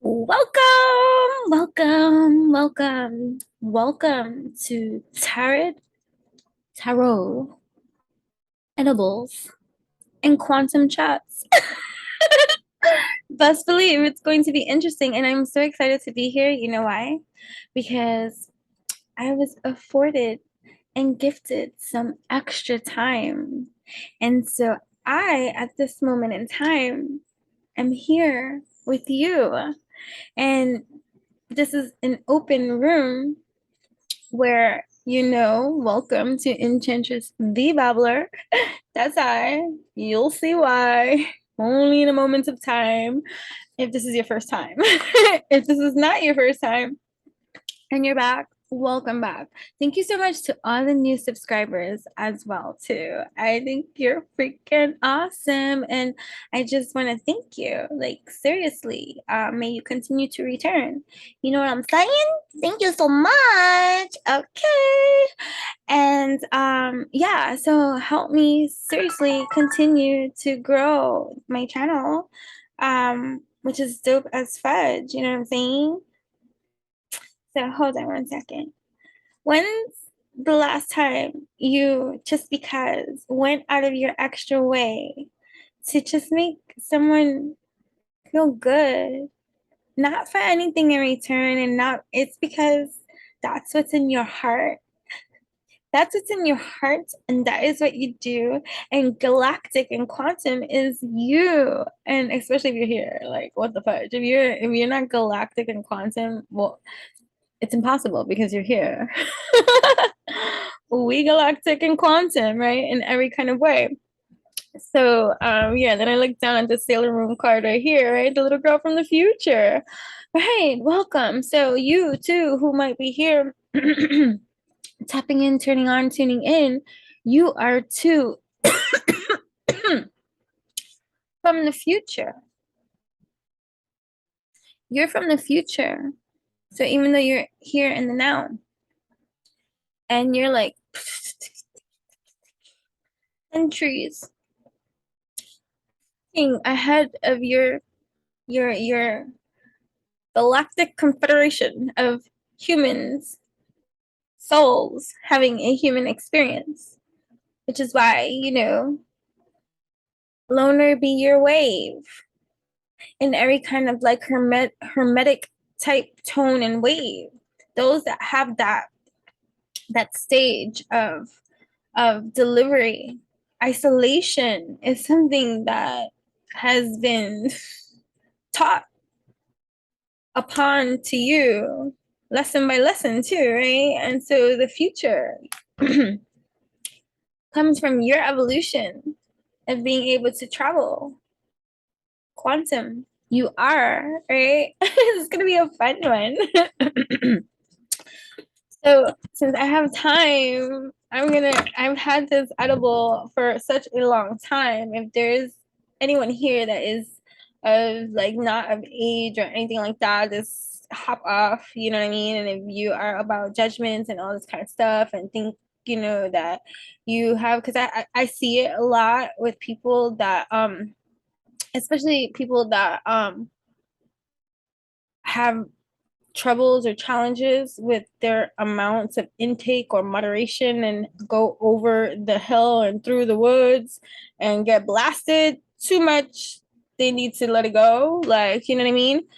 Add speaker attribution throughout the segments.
Speaker 1: Welcome to Tarot, Edibles, and Quantum Chats. Best believe it's going to be interesting, and I'm so excited to be here. You know why? Because I was afforded and gifted some extra time. And so at this moment in time, am here with you. And this is an open room where welcome to Enchantress the Babbler. That's I. You'll see why. Only in a moment of time if this is your first time. If this is not your first time, and you're back, welcome back. Thank you so much to all the new subscribers as well too. I think you're freaking awesome, and I just want to thank you, like, seriously. May you continue to return. You know what I'm saying? Thank you so much. Okay. And yeah, so help me seriously continue to grow my channel, which is dope as fudge. You know what I'm saying? So hold on one second. When's the last time you, just because, went out of your extra way to just make someone feel good? Not for anything in return, and not, it's because that's what's in your heart. That's what's in your heart, and that is what you do. And galactic and quantum is you. And especially if you're here, like, what the fudge? If you're not galactic and quantum, well, it's impossible because you're here. We galactic and quantum, right? In every kind of way. So yeah, then I look down at the Sailor Moon card right here, right? The little girl from the future. Right, welcome. So you too, who might be here, tapping in, turning on, tuning in, you are too from the future. You're from the future. So even though you're here in the now, and you're like centuries ahead of your galactic confederation of humans, souls having a human experience, which is why, loner be your wave in every kind of like hermetic type tone and wave. Those that have that stage of delivery, isolation is something that has been taught upon to you lesson by lesson too, right? And so the future comes from your evolution of being able to travel quantum. You are, right? It's gonna be a fun one. So since I have time, I've had this edible for such a long time. If there's anyone here that is of, like, not of age or anything like that, just hop off, you know what I mean? And if you are about judgments and all this kind of stuff and think, that you have, because I see it a lot with people that especially people that have troubles or challenges with their amounts of intake or moderation, and go over the hill and through the woods and get blasted too much. They need to let it go, like, you know what I mean?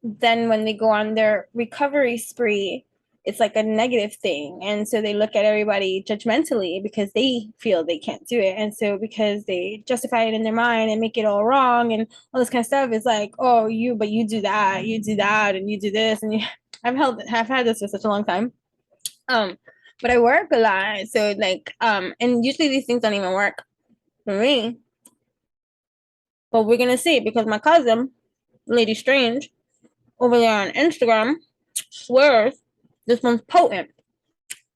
Speaker 1: Then when they go on their recovery spree, it's like a negative thing, and so they look at everybody judgmentally because they feel they can't do it. And so because they justify it in their mind and make it all wrong and all this kind of stuff, it's like, oh, but you do that, and you do this, and I've had this for such a long time. But I work a lot, so, like, and usually these things don't even work for me, but we're gonna see, because my cousin, Lady Strange, over there on Instagram, swears this one's potent.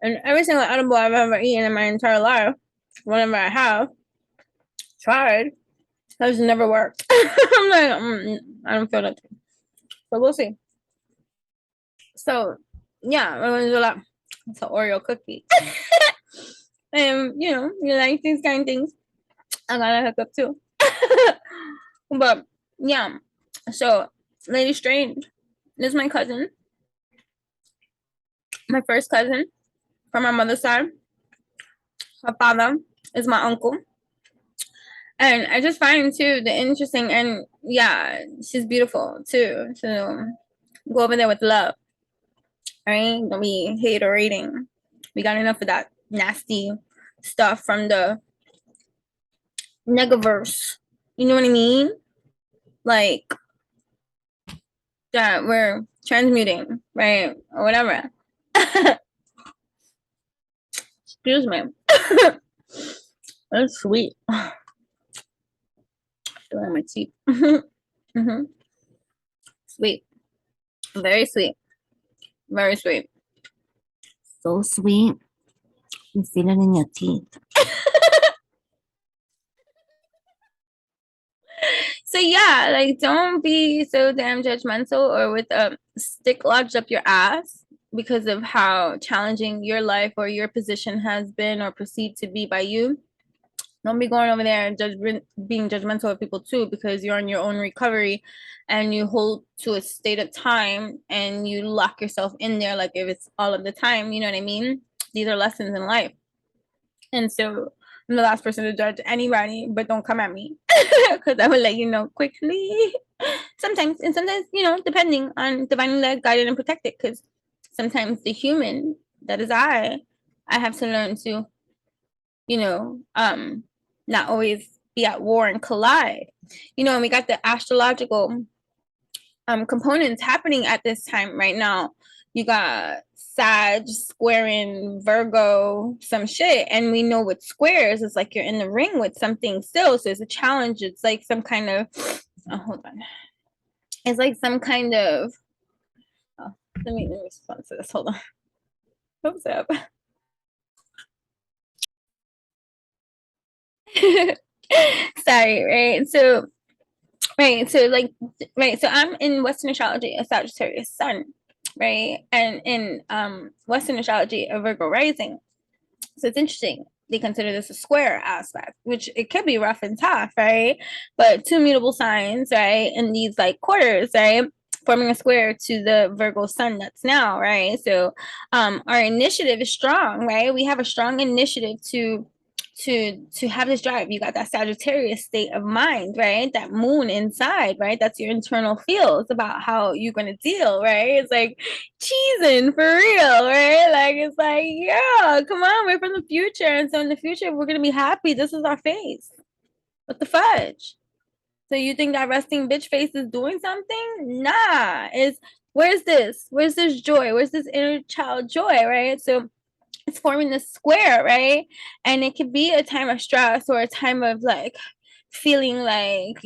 Speaker 1: And every single edible I've ever eaten in my entire life, whenever I have tried, has never worked. I'm like, I don't feel that. So we'll see. So yeah, we're gonna do that. It's an Oreo cookie. And you like these kind of things, I gotta hook up too. But yeah, so Lady Strange. This is my cousin. My first cousin from my mother's side. Her father is my uncle. And I just find too the interesting, and yeah, she's beautiful too. So go over there with love. Right? Don't be hater-rating. We got enough of that nasty stuff from the negaverse. You know what I mean? Like that we're transmuting, right? Or whatever. Excuse me. That's sweet. Feeling my teeth. Mm-hmm. Sweet. Very sweet. Very sweet. So sweet. You feel it in your teeth. So yeah, like don't be so damn judgmental or with a stick lodged up your ass because of how challenging your life or your position has been or perceived to be by you. Don't be going over there and being judgmental of people too, because you're in your own recovery and you hold to a state of time and you lock yourself in there like if it's all of the time. You know what I mean? These are lessons in life. And so I'm the last person to judge anybody, but don't come at me because I will let you know quickly. Sometimes, and sometimes, depending on divinely led, guided, and protected, because sometimes the human that is I have to learn to, not always be at war and collide. And we got the astrological components happening at this time right now. You got Sag squaring Virgo, some shit, and we know with squares, it's like you're in the ring with something still. So it's a challenge. It's like some kind of hold on. It's like some kind of let me respond to this. Hold on. What's up? Sorry, right? So so I'm in Western astrology, a Sagittarius sun, right? And in Western astrology, a Virgo rising. So it's interesting. They consider this a square aspect, which it could be rough and tough, right? But two mutable signs, right? In these like quarters, right? Forming a square to the Virgo sun that's now, right? So our initiative is strong, right? We have a strong initiative to have this drive. You got that Sagittarius state of mind, right? That moon inside, right? That's your internal feel. It's about how you're gonna deal, right? It's like cheesing for real, right? Like it's like, yeah, come on, we're from the future. And so in the future, we're gonna be happy. This is our face. What the fudge? So you think that resting bitch face is doing something? Nah. It's where's this? Where's this joy? Where's this inner child joy, right? So it's forming this square, right? And it could be a time of stress or a time of like feeling like,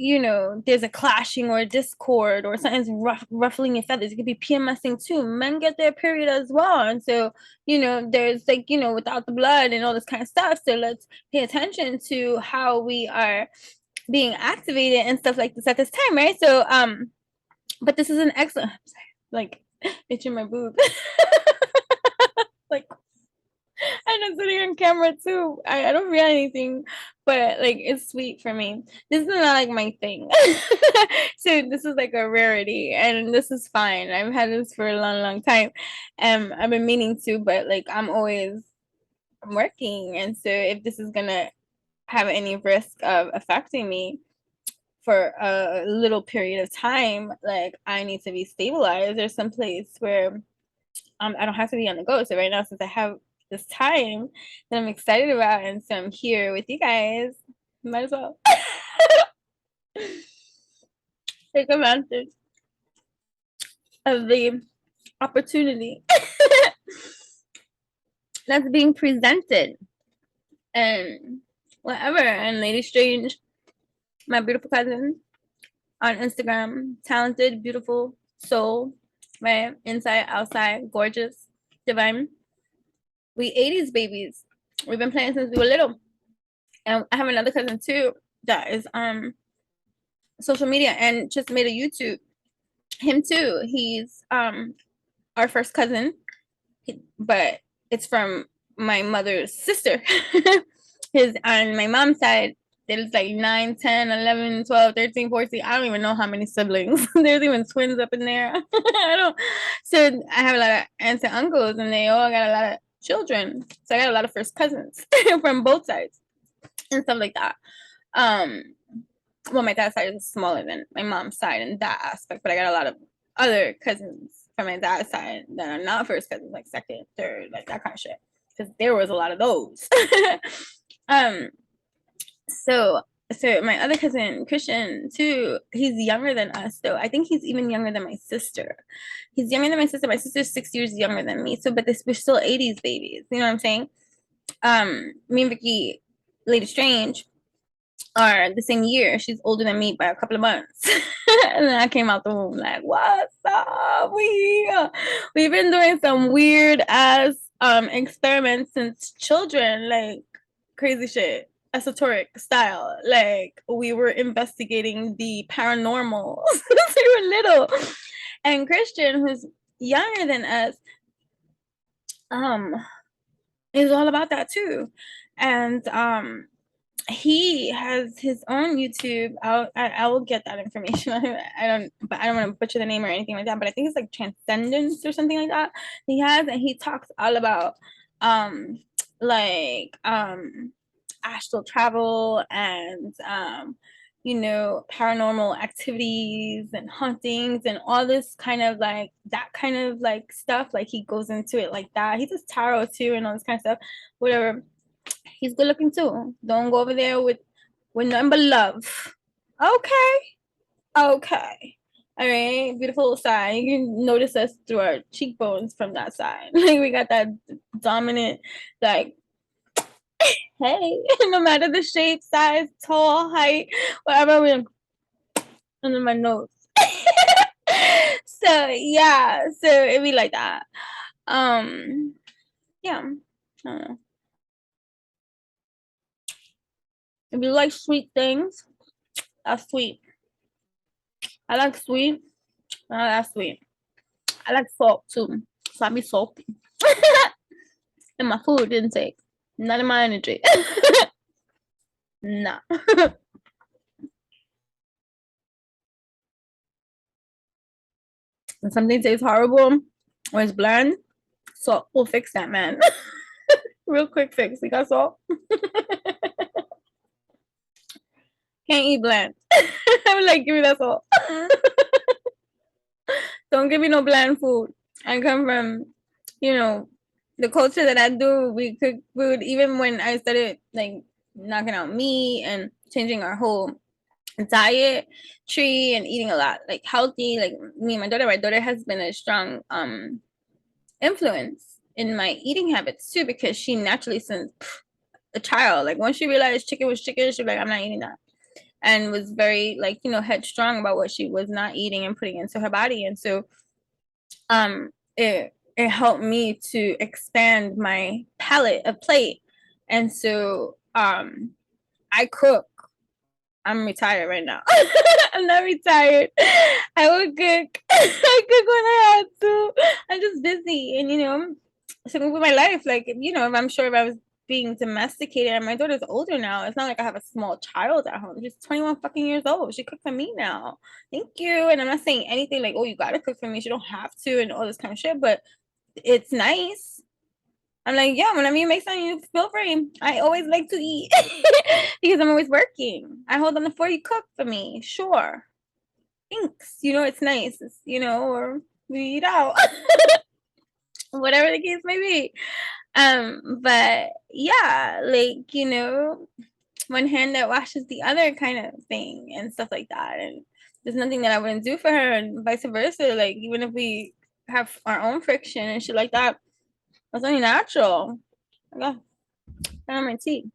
Speaker 1: there's a clashing or a discord or something's ruffling your feathers. It could be PMSing too. Men get their period as well. And so, there's like, without the blood and all this kind of stuff. So let's pay attention to how we are being activated and stuff like this at this time, right? So, but this is an excellent, like, itching my boob. Like, I'm sitting on camera too. I don't feel anything, but like it's sweet for me. This is not like my thing. So this is like a rarity and this is fine. I've had this for a long, long time. I've been meaning to, but like I'm working. And so if this is gonna have any risk of affecting me for a little period of time, like I need to be stabilized. There's some place where I don't have to be on the go. So right now, since I have this time that I'm excited about, and so I'm here with you guys, might as well take advantage of the opportunity that's being presented and whatever. And Lady Strange, my beautiful cousin on Instagram, talented, beautiful soul, right? Inside, outside, gorgeous, divine. We 80s babies. We've been playing since we were little. And I have another cousin too that is social media and just made a YouTube. Him too. He's our first cousin, but it's from my mother's sister. His on my mom's side there's like 9, 10, 11, 12, 13, 14. I don't even know how many siblings. There's even twins up in there. I don't. So I have a lot of aunts and uncles, and they all got a lot of children. So I got a lot of first cousins from both sides and stuff like that. Well, my dad's side is smaller than my mom's side in that aspect, but I got a lot of other cousins from my dad's side that are not first cousins, like second, third, like that kind of shit. Because there was a lot of those. So my other cousin Christian too, he's younger than us though. I think he's even younger than my sister. He's younger than my sister. My sister's 6 years younger than me. So, but this we're still 80s babies. You know what I'm saying? Me and Vicky, Lady Strange, are the same year. She's older than me by a couple of months. And then I came out the womb like, what's up? We've been doing some weird ass experiments since children, like crazy shit, esoteric style. Like we were investigating the paranormal since we were little. And Christian, who's younger than us, is all about that too. And he has his own YouTube. I will get that information. I don't want to butcher the name or anything like that, but I think it's like Transcendence or something like that. He has, and he talks all about like astral travel and paranormal activities and hauntings and all this kind of like that kind of like stuff. Like he goes into it like that. He does tarot too and all this kind of stuff. Whatever. He's good looking too. Don't go over there with nothing but love. Okay. Okay. All right. Beautiful side. You can notice us through our cheekbones from that side. Like we got that dominant, like, hey, no matter the shape, size, tall, height, whatever, we're under my nose. So yeah. So it'd be like that. Yeah. I don't know. If you like sweet things, that's sweet. I like sweet. That's sweet. I like salt too. So I be salty. And my food intake. Not in my energy. Nah. When something tastes horrible or it's bland, salt will fix that, man. Real quick fix. You got salt? Can't eat bland. I'm like, give me that salt. Don't give me no bland food. I come from, the culture that I do. We cook food even when I started like knocking out meat and changing our whole diet tree and eating a lot like healthy. Like me and my daughter has been a strong influence in my eating habits too, because she naturally, since a child, like once she realized chicken was chicken, she was like, I'm not eating that, and was very like headstrong about what she was not eating and putting into her body. And so it helped me to expand my palette of plate. And so I cook. I'm retired right now. I'm not retired. I would cook. I cook when I had to. I'm just busy, and something with my life. Like if I'm sure if I was being domesticated, and my daughter's older now. It's not like I have a small child at home. She's 21 fucking years old. She cooks for me now. Thank you. And I'm not saying anything like, oh, you gotta cook for me. She don't have to, and all this kind of shit. But it's nice. I'm like, yeah, whenever you make something, you feel free. I always like to eat because I'm always working. I hold on the fort, you cook for me. Sure. Thanks. It's nice. Or we eat out. Whatever the case may be. But yeah, like, one hand that washes the other kind of thing and stuff like that. And there's nothing that I wouldn't do for her, and vice versa. Like, even if we have our own friction and shit like that, that's only natural. I got on my tea.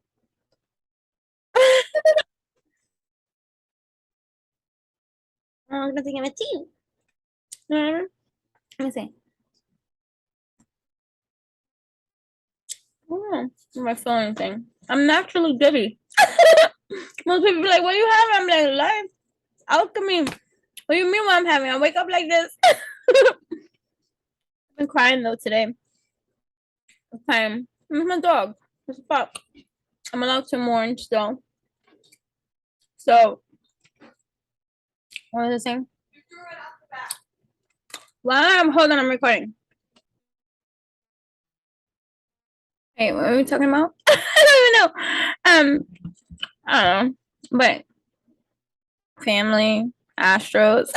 Speaker 1: I'm gonna take my tea. Let me see. Oh, my phone thing. I'm naturally giddy. Most people be like, what you have? I'm like, life, alchemy. What do you mean what I'm having? I wake up like this. I've been crying though today. I'm crying. Where's my dog? What the fuck? I'm allowed to mourn still. So, what was I saying? Well, hold on, I'm recording. Hey, what are we talking about? I don't even know. I don't know, but family, Astros.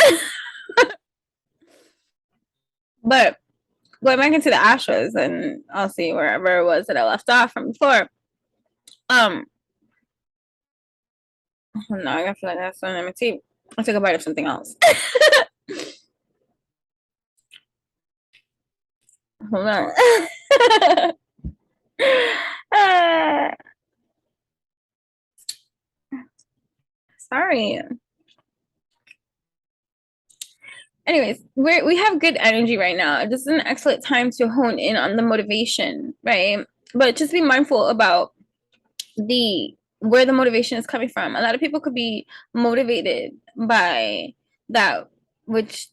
Speaker 1: But going back into the Astros, and I'll see wherever it was that I left off from before. No, I feel like that's let me see. I took a bite of something else. Hold on. uh, sorry. Anyways, we have good energy right now. This is an excellent time to hone in on the motivation, right? But just be mindful about the where the motivation is coming from. A lot of people could be motivated by that which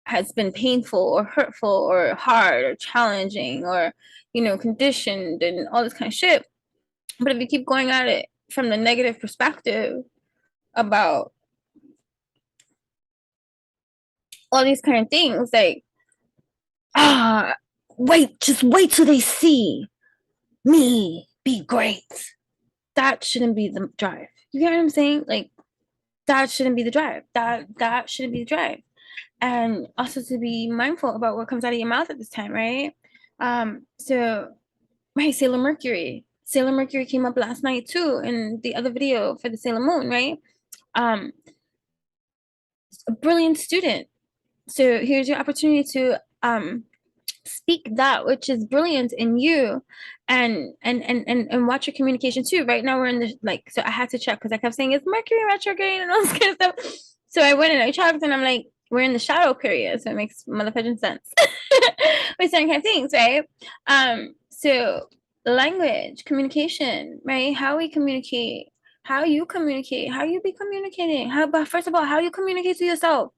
Speaker 1: has been painful or hurtful or hard or challenging or conditioned and all this kind of shit. But if you keep going at it from the negative perspective about all these kind of things, like just wait till they see me be great. That shouldn't be the drive. You get what I'm saying? Like that shouldn't be the drive. That shouldn't be the drive. And also to be mindful about what comes out of your mouth at this time, right? So right, Sailor Mercury. Sailor Mercury came up last night too in the other video for the Sailor Moon, right? Um, a brilliant student. So here's your opportunity to speak that which is brilliant in you and watch your communication too. Right now we're in the so I had to check because I kept saying it's Mercury retrograde and all this kind of stuff. So I went and I checked and I'm like, we're in the shadow period, so it makes motherfucking sense. With certain kind of things, right? So language, communication, right? How we communicate, how you communicate, how you be communicating, but first of all, how you communicate to yourself.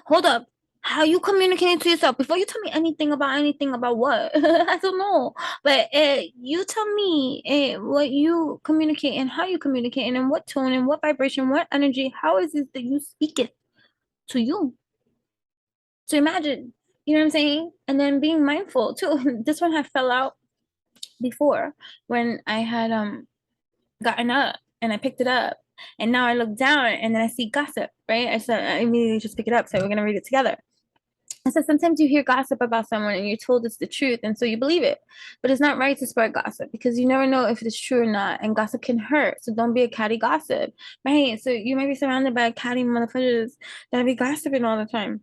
Speaker 1: Hold up. How you communicating to yourself before you tell me anything about what? I don't know. But you tell me what you communicate and how you communicate and in what tone and what vibration, what energy, how is it that you speak it to you? So imagine, you know what I'm saying? And then being mindful too. This one had fell out before when I had gotten up and I picked it up. And now I look down and then I see gossip, right? I said I immediately just pick it up. So we're gonna read it together. I said sometimes you hear gossip about someone and you're told it's the truth, and so you believe it. But it's not right to spread gossip because you never know if it's true or not, and gossip can hurt. So don't be a catty gossip, right? So you may be surrounded by catty motherfuckers that be gossiping all the time.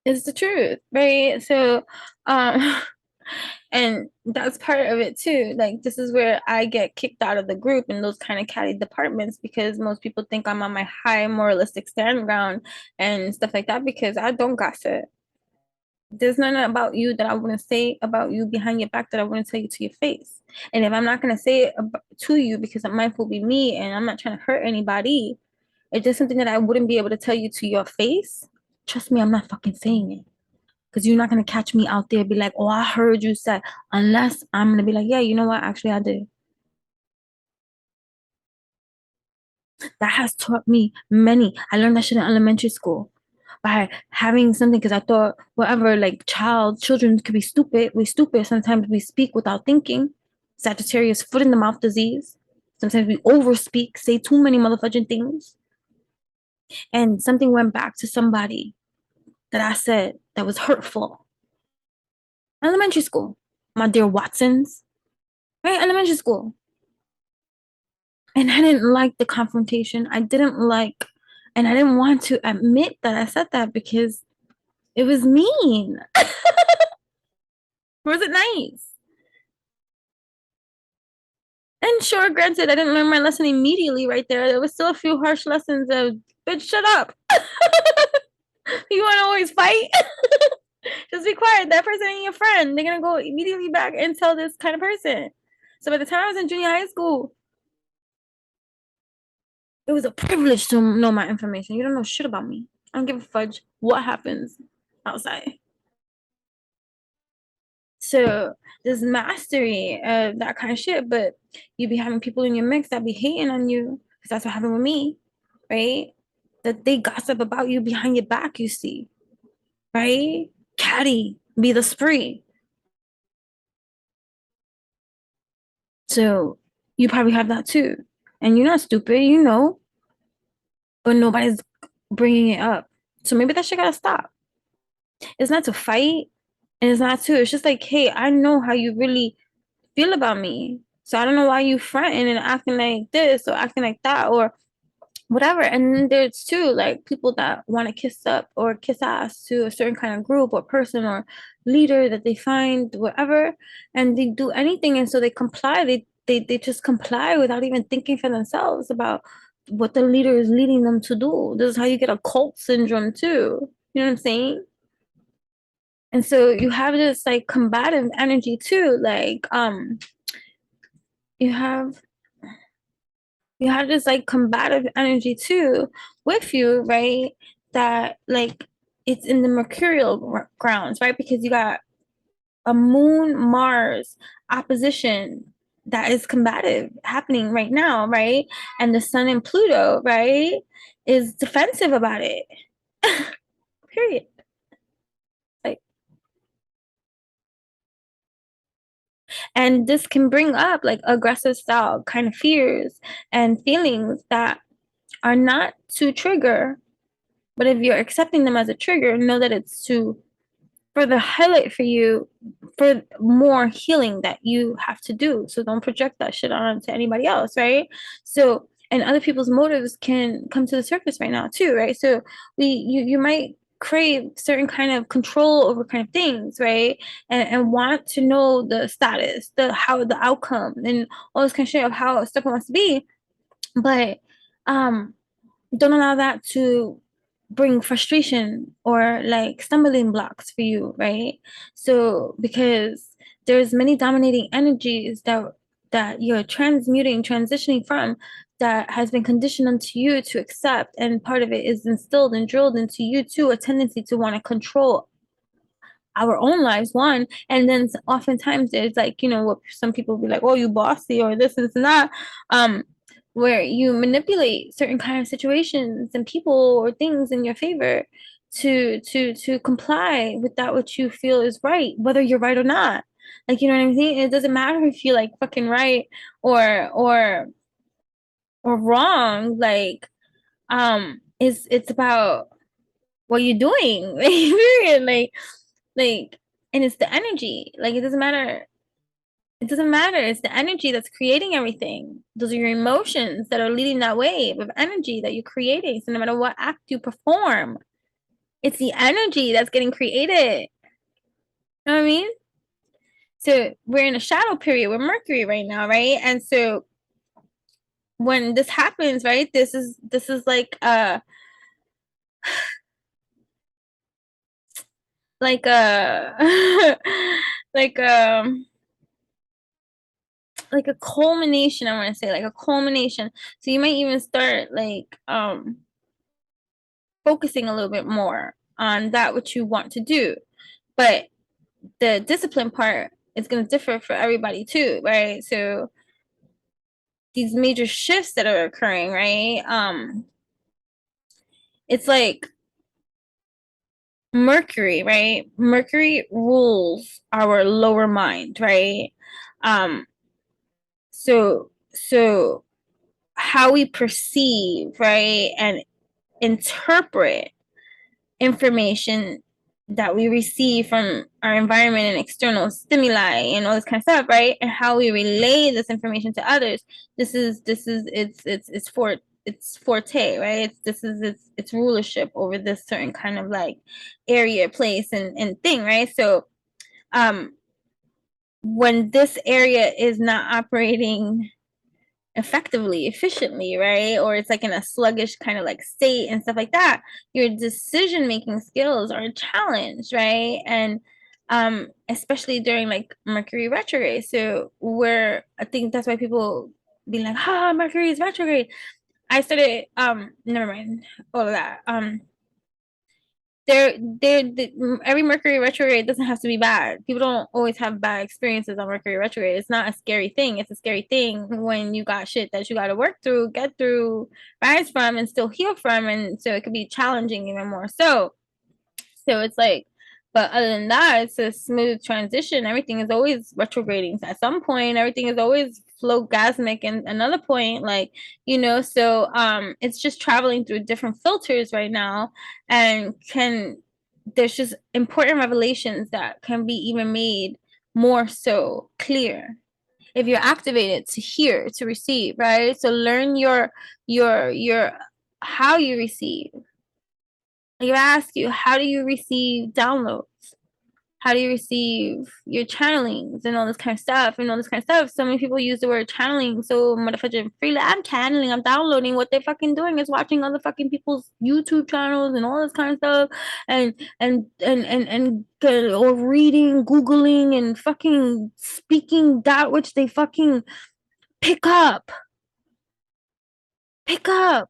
Speaker 1: It's the truth, right? So, um, and that's part of it too. Like this is where I get kicked out of the group in those kind of catty departments because most people think I'm on my high moralistic stand ground and stuff like that because I don't gossip. There's nothing about you that I wouldn't say about you behind your back that I wouldn't tell you to your face. And if I'm not gonna say it to you because I'm mindful be me and I'm not trying to hurt anybody, if there's something that I wouldn't be able to tell you to your face, trust me, I'm not fucking saying it. Because you're not gonna catch me out there be like, oh, I heard you say, unless I'm gonna be like, yeah, you know what? Actually, I did. That has taught me many. I learned that shit in elementary school by having something because I thought whatever, like children could be stupid. We're stupid. Sometimes we speak without thinking. Sagittarius foot in the mouth disease. Sometimes we overspeak, say too many motherfucking things. And something went back to somebody that I said that was hurtful. Elementary school. My dear Watsons. Right? Elementary school. And I didn't like the confrontation. I didn't like, and I didn't want to admit that I said that because it was mean. Was it nice? And sure, granted, I didn't learn my lesson immediately right there. There was still a few harsh lessons of, bitch, shut up. You want to always fight? Just be quiet. That person ain't your friend. They're going to go immediately back and tell this kind of person. So by the time I was in junior high school, it was a privilege to know my information. You don't know shit about me. I don't give a fudge what happens outside. So this mastery of that kind of shit, but you be having people in your mix that be hating on you, because that's what happened with me, right? That they gossip about you behind your back, you see, right? Catty, be the spree. So you probably have that too. And you're not stupid, you know, but nobody's bringing it up. So maybe that shit gotta stop. It's not to fight, and it's not to, it's just like, hey, I know how you really feel about me. So I don't know why you fronting and acting like this or acting like that or whatever. And then there's too like people that want to kiss up or kiss ass to a certain kind of group or person or leader that they find whatever, and they do anything, and so they comply. They just comply without even thinking for themselves about what the leader is leading them to do. This is how you get a cult syndrome too. You know what I'm saying? And so you have this like combative energy too, like you have you have this like combative energy too with you, right? That like it's in the mercurial grounds, right? Because you got a moon Mars opposition that is combative happening right now, right? And the sun and Pluto, right, is defensive about it. Period. Like, and this can bring up like aggressive style kind of fears and feelings that are not to trigger. But if you're accepting them as a trigger, know that it's to for the highlight for you for more healing that you have to do. So don't project that shit on to anybody else, right? So and other people's motives can come to the surface right now too, right? So you might crave certain kind of control over kind of things, right? And want to know the status, the how the outcome and all this kind of shit of how stuff wants to be. But um don't allow that to bring frustration or like stumbling blocks for you, right? So because there's many dominating energies that you're transmuting, transitioning from, that has been conditioned onto you to accept, and part of it is instilled and drilled into you too, a tendency to want to control our own lives, one. And then oftentimes there's like, you know, what some people be like, oh, you bossy or this and that, where you manipulate certain kind of situations and people or things in your favor to comply with that which you feel is right, whether you're right or not. Like, you know what I'm saying? It doesn't matter if you're like fucking right or wrong. Like, it's about what you're doing. Period. Like, and it's the energy. Like, it doesn't matter. It's the energy that's creating everything. Those are your emotions that are leading that wave of energy that you're creating. So no matter what act you perform, it's the energy that's getting created. You know what I mean? So we're in a shadow period with Mercury right now, right? And so when this happens, right, this is like like um like a culmination, I want to say, like a culmination. So you might even start like focusing a little bit more on that what you want to do. But the discipline part is going to differ for everybody too, right? So these major shifts that are occurring, right? It's like Mercury, right? Mercury rules our lower mind, right? Um, so how we perceive, right, and interpret information that we receive from our environment and external stimuli and all this kind of stuff, right? And how we relay this information to others. This is it's forte, right? It's rulership over this certain kind of like area, place, and thing, right? So um when this area is not operating effectively, efficiently, right? Or it's like in a sluggish kind of like state and stuff like that, your decision making skills are challenged, right? And especially during like Mercury retrograde. So where I think that's why people be like, ah, Mercury is retrograde. I started never mind all of that. every Mercury retrograde doesn't have to be bad. People don't always have bad experiences on Mercury retrograde. It's not a scary thing. It's a scary thing when you got shit that you got to work through, get through, rise from, and still heal from. And so it could be challenging even more. So it's like, but other than that, it's a smooth transition. Everything is always retrograding. So at some point, everything is always flowgasmic, and another point, like, so it's just traveling through different filters right now, and there's just important revelations that can be even made more so clear if you're activated to hear, to receive, right? So learn your how you receive. You ask you, how do you receive downloads? How do you receive your channelings and all this kind of stuff and all this kind of stuff? So many people use the word channeling. So motherfucking freely, I'm channeling, I'm downloading. What they're fucking doing is watching other fucking people's YouTube channels and all this kind of stuff, and or reading, googling, and fucking speaking that which they fucking pick up. Pick up.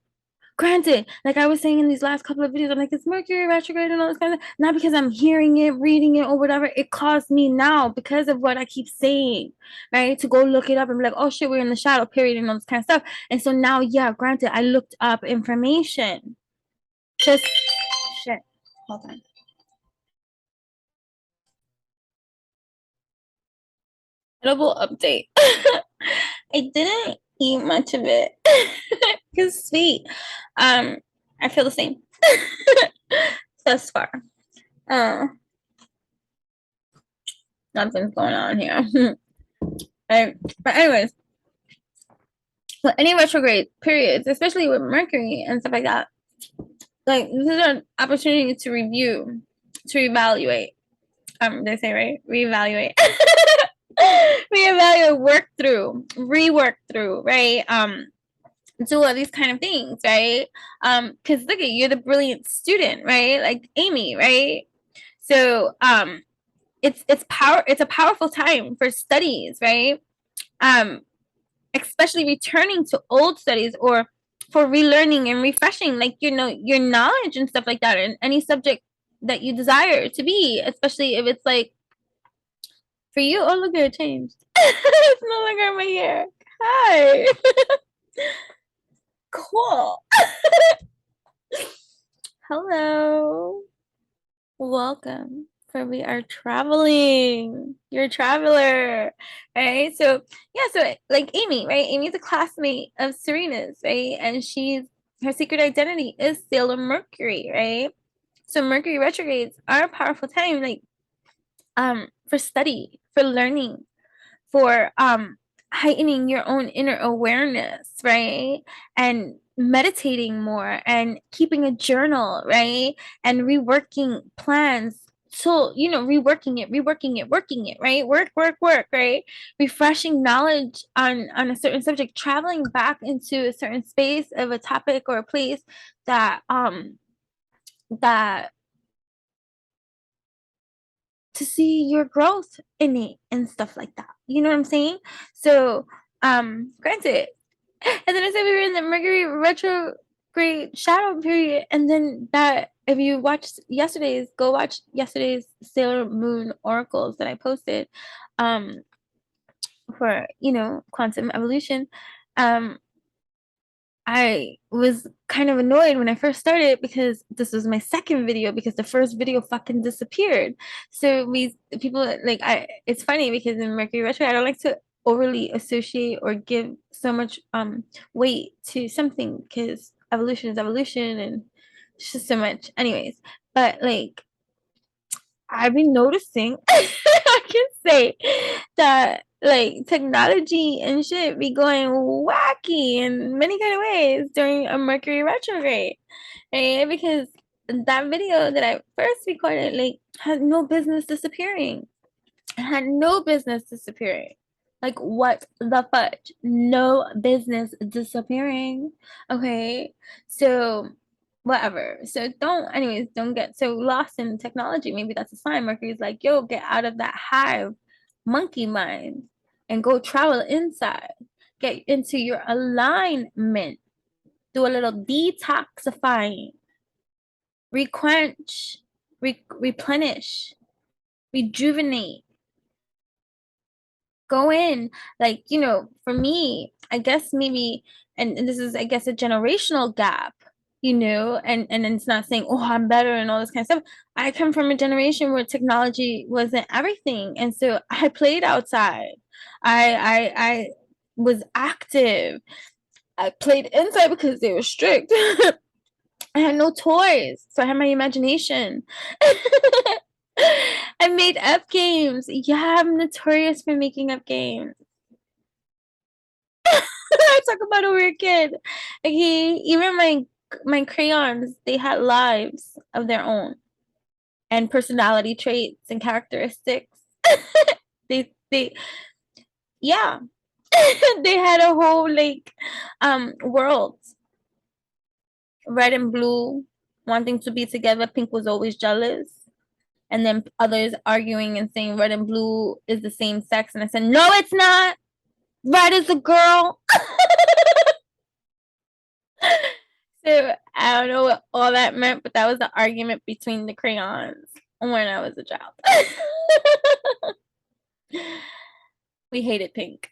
Speaker 1: Granted, like I was saying in these last couple of videos, I'm like, it's Mercury retrograde and all this kind of, not because I'm hearing it, reading it, or whatever. It caused me now, because of what I keep saying, right? To go look it up and be like, oh shit, we're in the shadow period and all this kind of stuff. And so now, yeah, granted, I looked up information. Just shit. Hold on. Double update. I didn't eat much of it. It's sweet. I feel the same thus far. Uh, Nothing's going on here. Right. But anyways, with any retrograde periods, especially with Mercury and stuff like that, like this is an opportunity to review, to evaluate. They say right, reevaluate, reevaluate, work through, rework through, right? Do all these kind of things, right? Because look at you're the brilliant student, right? Like Amy, right? So it's a powerful time for studies, right? Especially returning to old studies, or for relearning and refreshing, like your knowledge and stuff like that, in any subject that you desire to be, especially if it's like for you. Oh, look at it changed. It's no longer my hair. Hi. Cool. Hello. Welcome. For we are traveling. You're a traveler. Right? So yeah, so like Amy, right? Amy's a classmate of Serena's, right? And her secret identity is Sailor Mercury, right? So Mercury retrogrades are a powerful time, like for study, for learning, for heightening your own inner awareness, right? And meditating more and keeping a journal, right? And reworking plans. So, reworking it, working it, right? Work, right? Refreshing knowledge on a certain subject, traveling back into a certain space of a topic or a place that to see your growth in it and stuff like that. You know what I'm saying? So, granted. And then I said we were in the Mercury retrograde shadow period, and then that if you watched yesterday's, go watch yesterday's Sailor Moon oracles that I posted, um, for quantum evolution. Um, I was kind of annoyed when I first started, because this was my second video, because the first video fucking disappeared. So people like it's funny because in Mercury retrograde, I don't like to overly associate or give so much weight to something, because evolution is evolution, and it's just so much. Anyways, but like I've been noticing, I can say that like technology and shit be going wacky in many kind of ways during a Mercury retrograde, right? Because that video that I first recorded like had no business disappearing. It had no business disappearing. Like what the fudge? No business disappearing. Okay, so whatever. So don't get so lost in technology. Maybe that's a sign. Mercury's like, yo, get out of that hive monkey mind and go travel inside. Get into your alignment. Do a little detoxifying. Requench replenish, rejuvenate, go in. Like, for me, I guess maybe, and this is, I guess, a generational gap, and it's not saying, oh, I'm better and all this kind of stuff. I come from a generation where technology wasn't everything. And so I played outside. I was active. I played inside because they were strict. I had no toys, so I had my imagination. I made up games. Yeah, I'm notorious for making up games. I talk about a weird kid. Okay, even my crayons, they had lives of their own and personality traits and characteristics. They yeah. They had a whole like world. Red and blue wanting to be together. Pink was always jealous. And then others arguing and saying red and blue is the same sex. And I said, no, it's not. Red is a girl. So I don't know what all that meant, but that was the argument between the crayons when I was a child. We hated pink.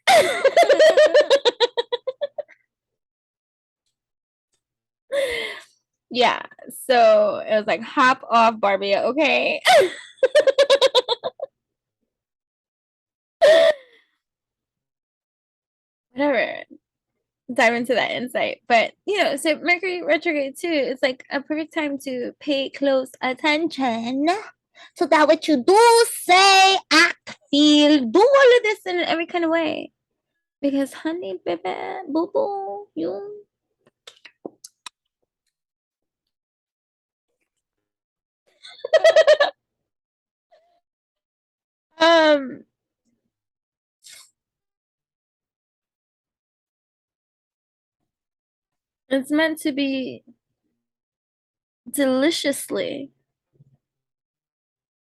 Speaker 1: Yeah, so it was like hop off, Barbie, okay? Whatever. Dive into that insight. But so Mercury retrograde too, it's like a perfect time to pay close attention to that what you do, say, act, feel, do all of this in every kind of way. Because honey, baby, boo boo, you um it's meant to be deliciously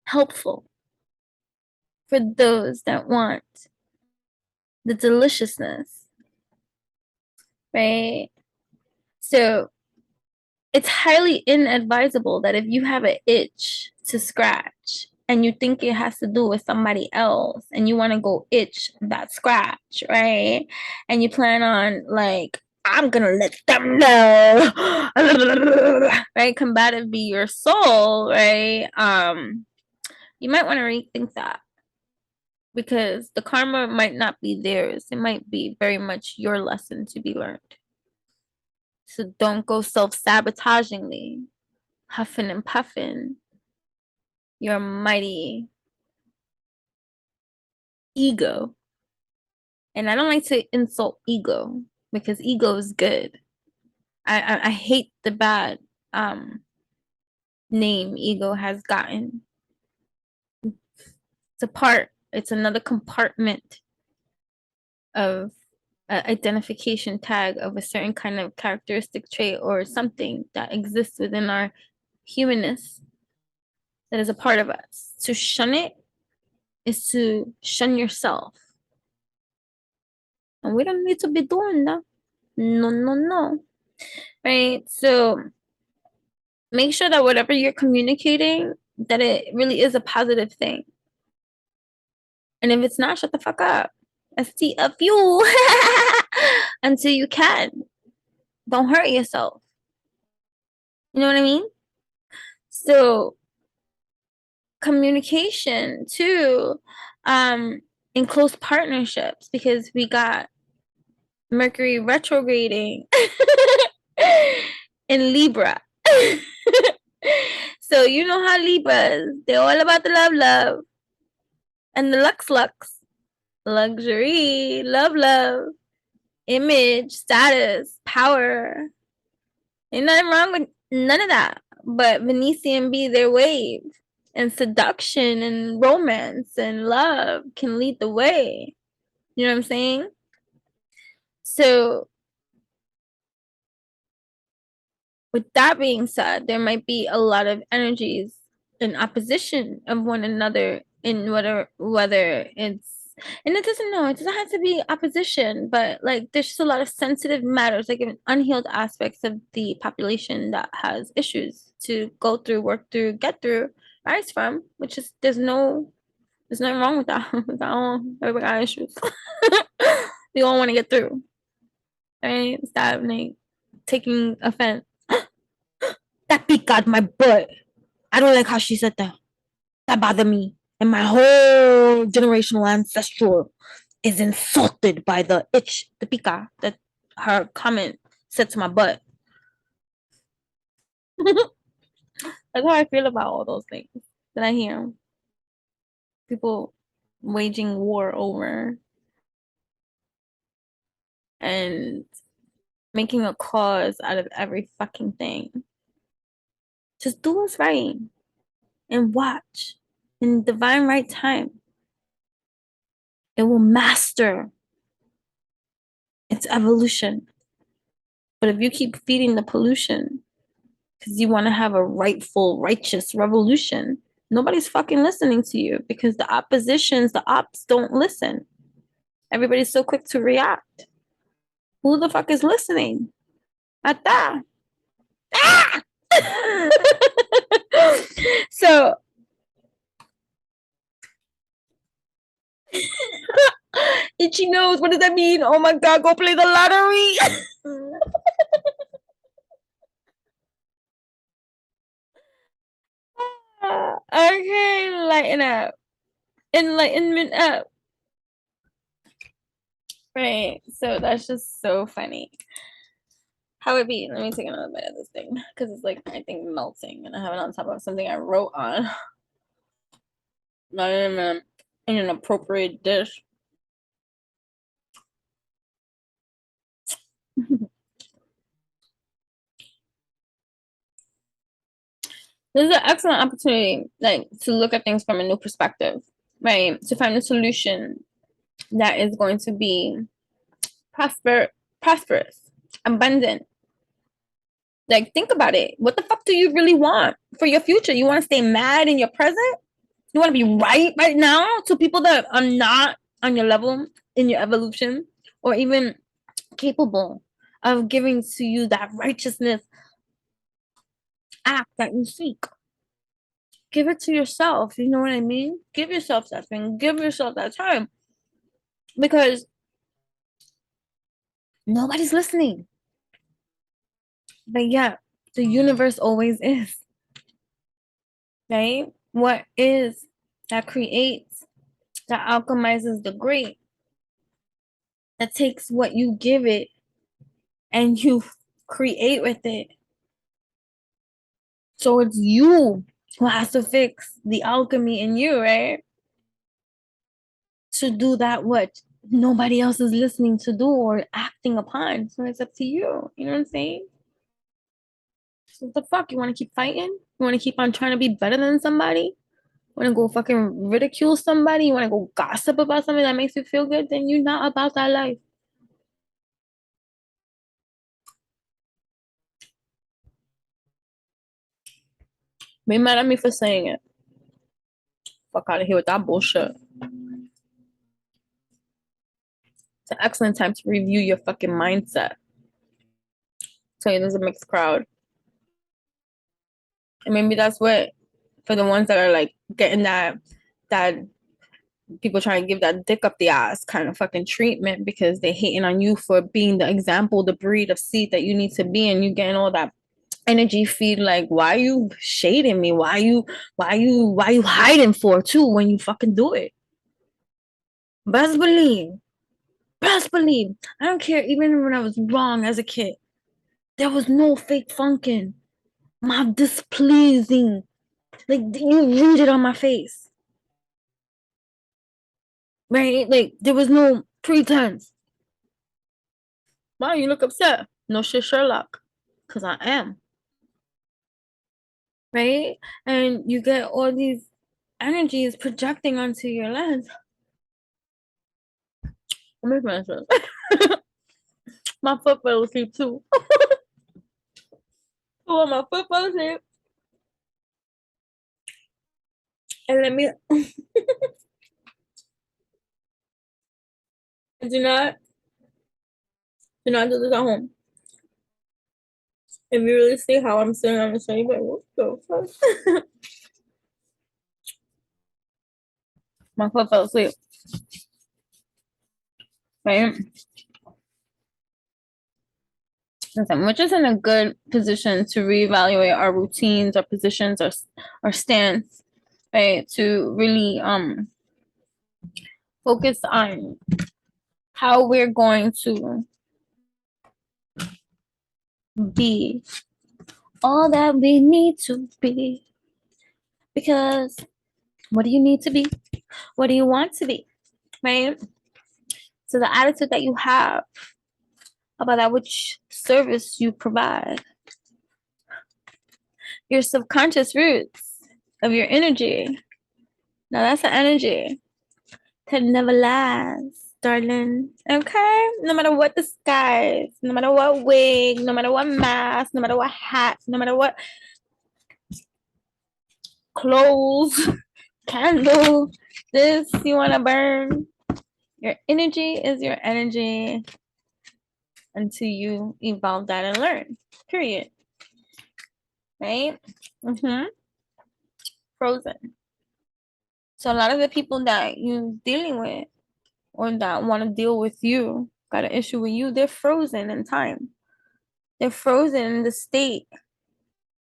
Speaker 1: helpful for those that want the deliciousness, right? So it's highly inadvisable that if you have an itch to scratch and you think it has to do with somebody else and you want to go itch that scratch, right? And you plan on like, I'm gonna let them know, right? Combative be your soul, right? You might want to rethink that because the karma might not be theirs. It might be very much your lesson to be learned. So don't go self-sabotagingly, huffing and puffing your mighty ego. And I don't like to insult ego because ego is good. I hate the bad name ego has gotten. It's another compartment of identification tag of a certain kind of characteristic trait or something that exists within our humanness that is a part of us. To shun it is to shun yourself. And we don't need to be doing that. No, no, no. Right? So make sure that whatever you're communicating, that it really is a positive thing. And if it's not, shut the fuck up. STFU. Until you can. Don't hurt yourself. You know what I mean? So communication too, in close partnerships, because we got Mercury retrograding in Libra. So you know how Libras, they're all about the love and the lux, luxury, love, image, status, power. Ain't nothing wrong with none of that. But Venetian be their wave. And seduction and romance and love can lead the way. You know what I'm saying? So, with that being said, there might be a lot of energies in opposition of one another in whether it's And it doesn't have to be opposition, but like there's just a lot of sensitive matters, like unhealed aspects of the population that has issues to go through, work through, get through, rise from, which is there's nothing wrong with that. Everybody got issues. We all want to get through. Right? Stop like taking offense. That beat got my butt. I don't like how she said that. That bothered me. And my whole generational ancestral is insulted by the pica that her comment said to my butt. That's how I feel about all those things that I hear. People waging war over and making a cause out of every fucking thing. Just do what's right and watch in divine right time. It will master its evolution. But if you keep feeding the pollution because you want to have a rightful, righteous revolution, nobody's fucking listening to you because the ops don't listen. Everybody's so quick to react. Who the fuck is listening? At that. Ah! So itchy nose, what does that mean? Oh my god, go play the lottery. Okay, lighten up. Enlightenment up. Right. So that's just so funny. How it be? Let me take another bite of this thing because it's like I think melting, and I have it on top of something I wrote on, not in an appropriate dish. This is an excellent opportunity, like to look at things from a new perspective, right? To find a solution that is going to be prosperous, abundant. Like, think about it. What the fuck do you really want for your future? You want to stay mad in your present? You want to be right now to people that are not on your level in your evolution or even capable of giving to you that righteousness act that you seek. Give it to yourself. You know what I mean? Give yourself that thing. Give yourself that time because nobody's listening. But yeah, the universe always is, right? What is that creates, that alchemizes the great, that takes what you give it and you create with it. So it's you who has to fix the alchemy in you, right? To do that what nobody else is listening to do or acting upon. So it's up to you. You know what I'm saying? So what the fuck? You want to keep fighting? You want to keep on trying to be better than somebody? You want to go fucking ridicule somebody? You want to go gossip about something that makes you feel good? Then you're not about that life. Be mad at me for saying it. Fuck out of here with that bullshit. It's an excellent time to review your fucking mindset. So there's a mixed crowd. And maybe that's what for the ones that are like getting that people trying to give that dick up the ass kind of fucking treatment because they hating on you for being the example, the breed of seed that you need to be, and you getting all that energy feed. Like, why are you shading me? Why you hiding for too when you fucking do it? Best believe. Best believe. I don't care even when I was wrong as a kid. There was no fake funkin'. My displeasing. Like you read it on my face. Right? Like there was no pretense. Wow, you look upset. No shit, Sherlock. Cause I am. Right? And you get all these energies projecting onto your lens. Let me finish this. My foot fell asleep too. Oh, my foot fell asleep. And let me Do not do this at home. If you really see how I'm sitting on the show, you're like, what the fuck? My foot fell asleep, right? Listen, we're just in a good position to reevaluate our routines, our positions, our stance, right? To really focus on how we're going to be all that we need to be. Because what do you need to be? What do you want to be? Right? So the attitude that you have about that which service you provide, your subconscious roots of your energy. Now that's an energy that never lasts, darling. Okay? No matter what disguise, no matter what wig, no matter what mask, no matter what hat, no matter what clothes, candle, this you want to burn. Your energy is your energy until you evolve that and learn. Period. Right? Frozen. So a lot of the people that you're dealing with or that want to deal with you, got an issue with you, they're frozen in time. They're frozen in the state,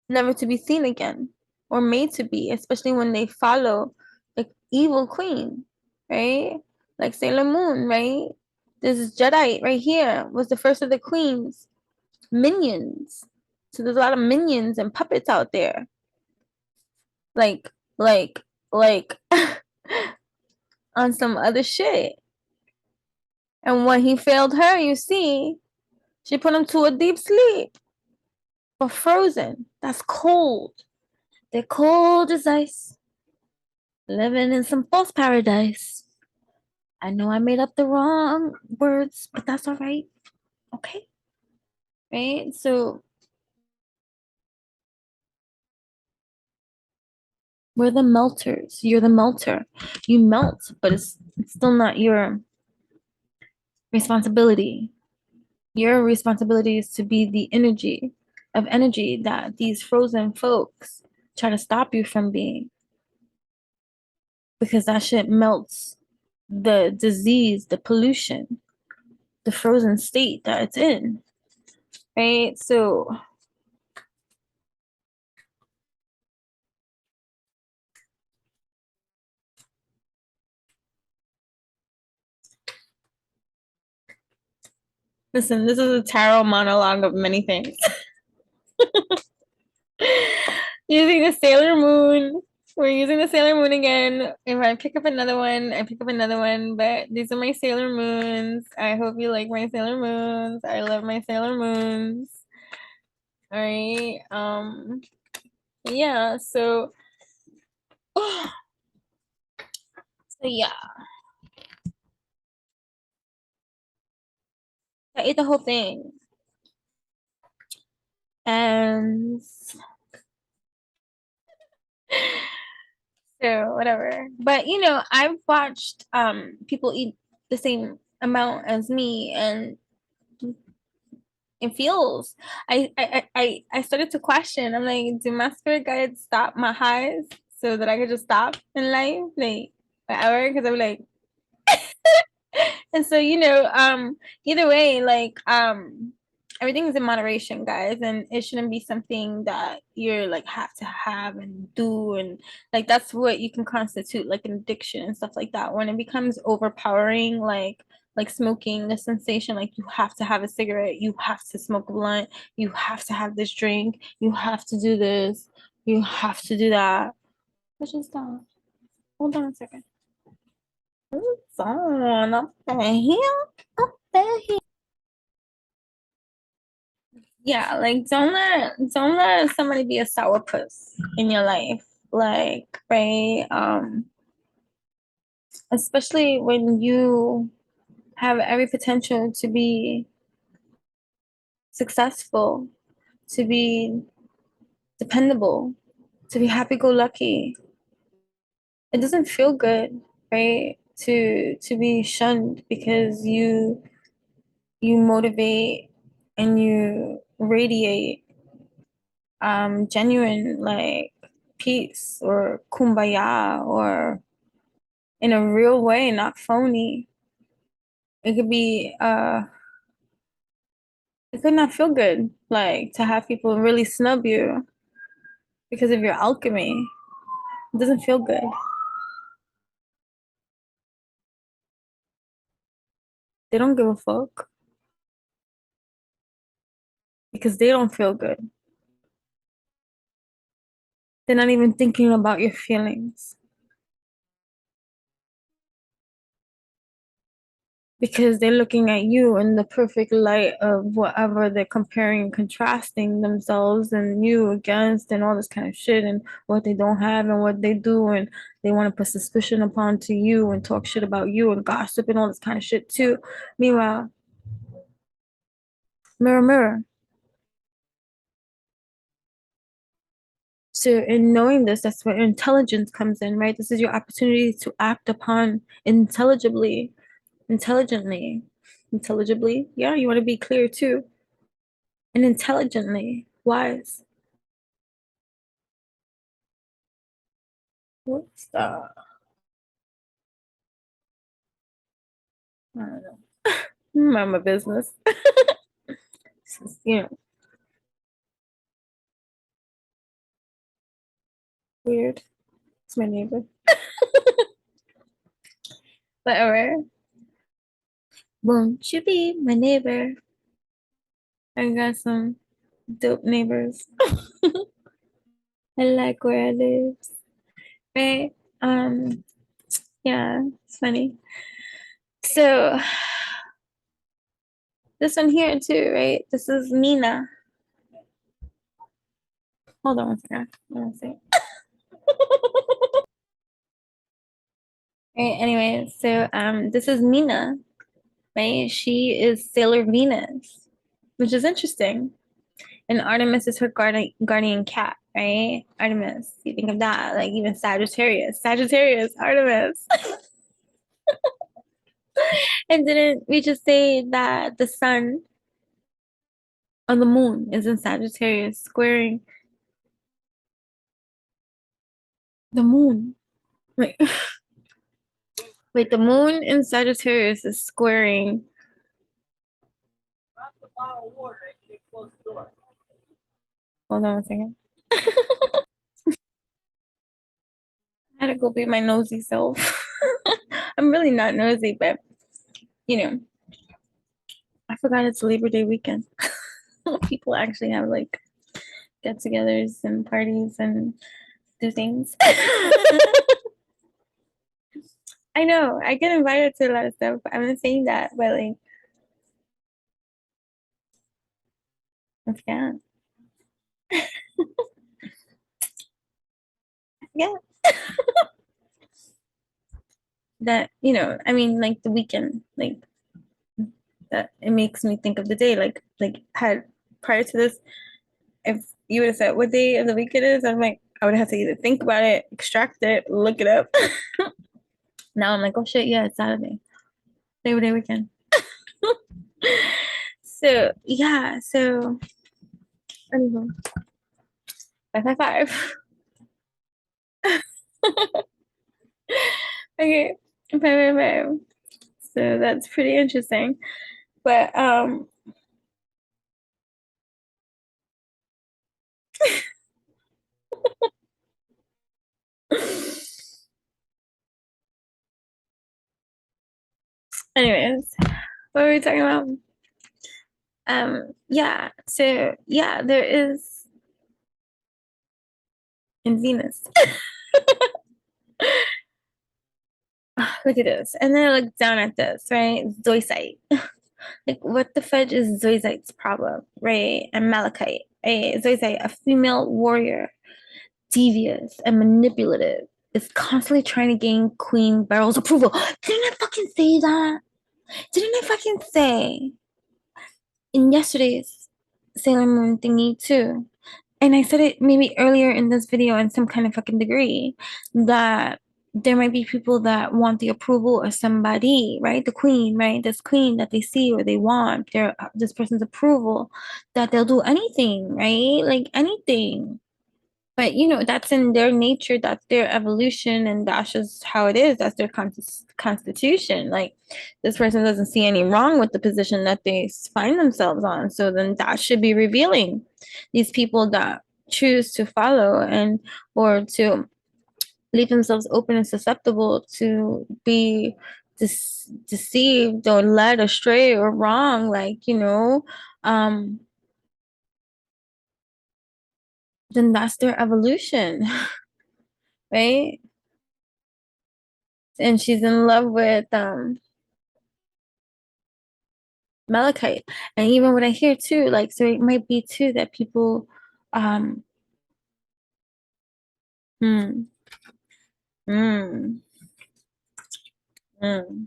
Speaker 1: never to be seen again or made to be, especially when they follow the evil queen, right? Like Sailor Moon, right? This Jedi right here was the first of the queen's minions. So there's a lot of minions and puppets out there. Like, like, like on some other shit. And when he failed her, you see, she put him to a deep sleep. But frozen, that's cold. They're cold as ice. Living in some false paradise. I know I made up the wrong words, but that's all right. Okay. Right? So we're the melters. You're the melter. You melt, but it's still not your responsibility. Your responsibility is to be the energy that these frozen folks try to stop you from being. Because that shit melts the disease, the pollution, the frozen state that it's in. Right? So listen, this is a tarot monologue of many things. Using the Sailor Moon. We're using the Sailor Moon again. If I pick up another one, I pick up another one. But these are my Sailor Moons. I hope you like my Sailor Moons. I love my Sailor Moons. All right. Yeah, so so yeah. I ate the whole thing. And so whatever. But I've watched people eat the same amount as me, and it feels I started to question. I'm like, do my spirit guides stop my highs so that I could just stop in life? Like whatever, because I'm like and so either way, like everything is in moderation, guys, and it shouldn't be something that you're like have to have and do, and like that's what you can constitute like an addiction and stuff like that. When it becomes overpowering, like smoking, the sensation, like you have to have a cigarette, you have to smoke a blunt, you have to have this drink, you have to do this, you have to do that. Let's just stop. Hold on a second. What's on up there? Up there. Yeah, like don't let somebody be a sourpuss in your life. Like, right? Especially when you have every potential to be successful, to be dependable, to be happy-go-lucky. It doesn't feel good, right? to be shunned because you motivate and you radiate genuine like peace or kumbaya or in a real way, not phony. It could be it could not feel good like to have people really snub you because of your alchemy. It doesn't feel good. They don't give a fuck because they don't feel good. They're not even thinking about your feelings because they're looking at you in the perfect light of whatever they're comparing and contrasting themselves and you against and all this kind of shit and what they don't have and what they do and they want to put suspicion upon to you and talk shit about you and gossip and all this kind of shit too. Meanwhile, mirror, mirror. So in knowing this, that's where intelligence comes in, right? This is your opportunity to act upon intelligibly, intelligently, intelligibly. Yeah, you want to be clear too, and intelligently, wise. What's the? I don't know. Mind my business. You know, weird. It's my neighbor. But alright. Won't you be my neighbor? I got some dope neighbors. I like where I live. Right? Yeah, it's funny. So this one here too, right? This is Nina. Hold on one second. Let me see. Right, anyway, so this is Nina, right? She is Sailor Venus, which is interesting. And Artemis is her guardian cat, right? Artemis, you think of that, like even Sagittarius, Artemis. And didn't we just say that the sun on the moon is in Sagittarius, squaring the moon? Wait, wait, the moon in Sagittarius is squaring. Hold on a second. I had to go be my nosy self. I'm really not nosy, but you know, I forgot it's Labor Day weekend. People actually have like get-togethers and parties and do things. I know I get invited to a lot of stuff. But I'm not saying that, but like, yeah, yeah, that I mean, like the weekend, like that. It makes me think of the day. Like had prior to this, if you would have said what day of the week it is, I'm like, I would have to either think about it, extract it, look it up. Now I'm like, oh shit, yeah, it's Saturday, Labor Day weekend. So yeah, so anyway, 555. Okay, 555. So that's pretty interesting. But anyways, what were we talking about? Yeah, so yeah, there is in Venus. Look at this. And then I look down at this, right? Zoisite. Like, what the fudge is Zoisite's problem, right? And Malachite, right? Zoisite, a female warrior, devious and manipulative, is constantly trying to gain Queen Beryl's approval. Didn't I fucking say that? Didn't I fucking say in yesterday's Sailor Moon thingy too? And I said it maybe earlier in this video in some kind of fucking degree that there might be people that want the approval of somebody, right? The queen, right? This queen that they see or they want their this person's approval, that they'll do anything, right? Like anything. But that's in their nature, that's their evolution, and that's just how it is. That's their constitution. Like, this person doesn't see any wrong with the position that they find themselves on. So then that should be revealing. These people that choose to follow and or to leave themselves open and susceptible to be deceived or led astray or wrong, like, um, then that's their evolution, right? And she's in love with Malachite. And even what I hear too, like, so it might be too that people um hmm, hmm, hmm,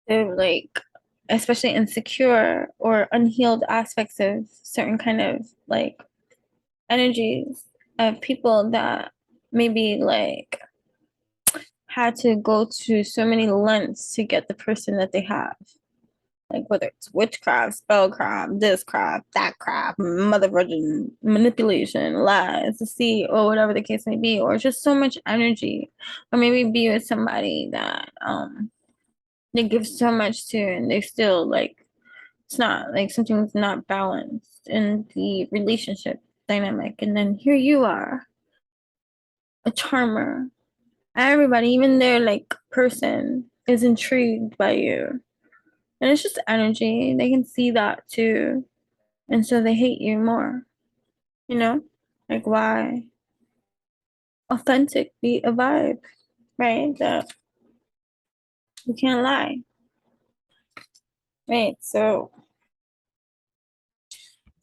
Speaker 1: they're like especially insecure or unhealed aspects of certain kind of like energies of people that maybe like had to go to so many lengths to get the person that they have. Like whether it's witchcraft, spellcraft, this craft, that craft, mother virgin, manipulation, lies, deceit, or whatever the case may be, or just so much energy. Or maybe be with somebody that they give so much to and they still like it's not like something's not balanced in the relationship dynamic. And then here you are, a charmer. Everybody, even their like person, is intrigued by you. And it's just energy. They can see that too. And so they hate you more, you know? Like, why? Authentic be a vibe, right? That you can't lie, right? So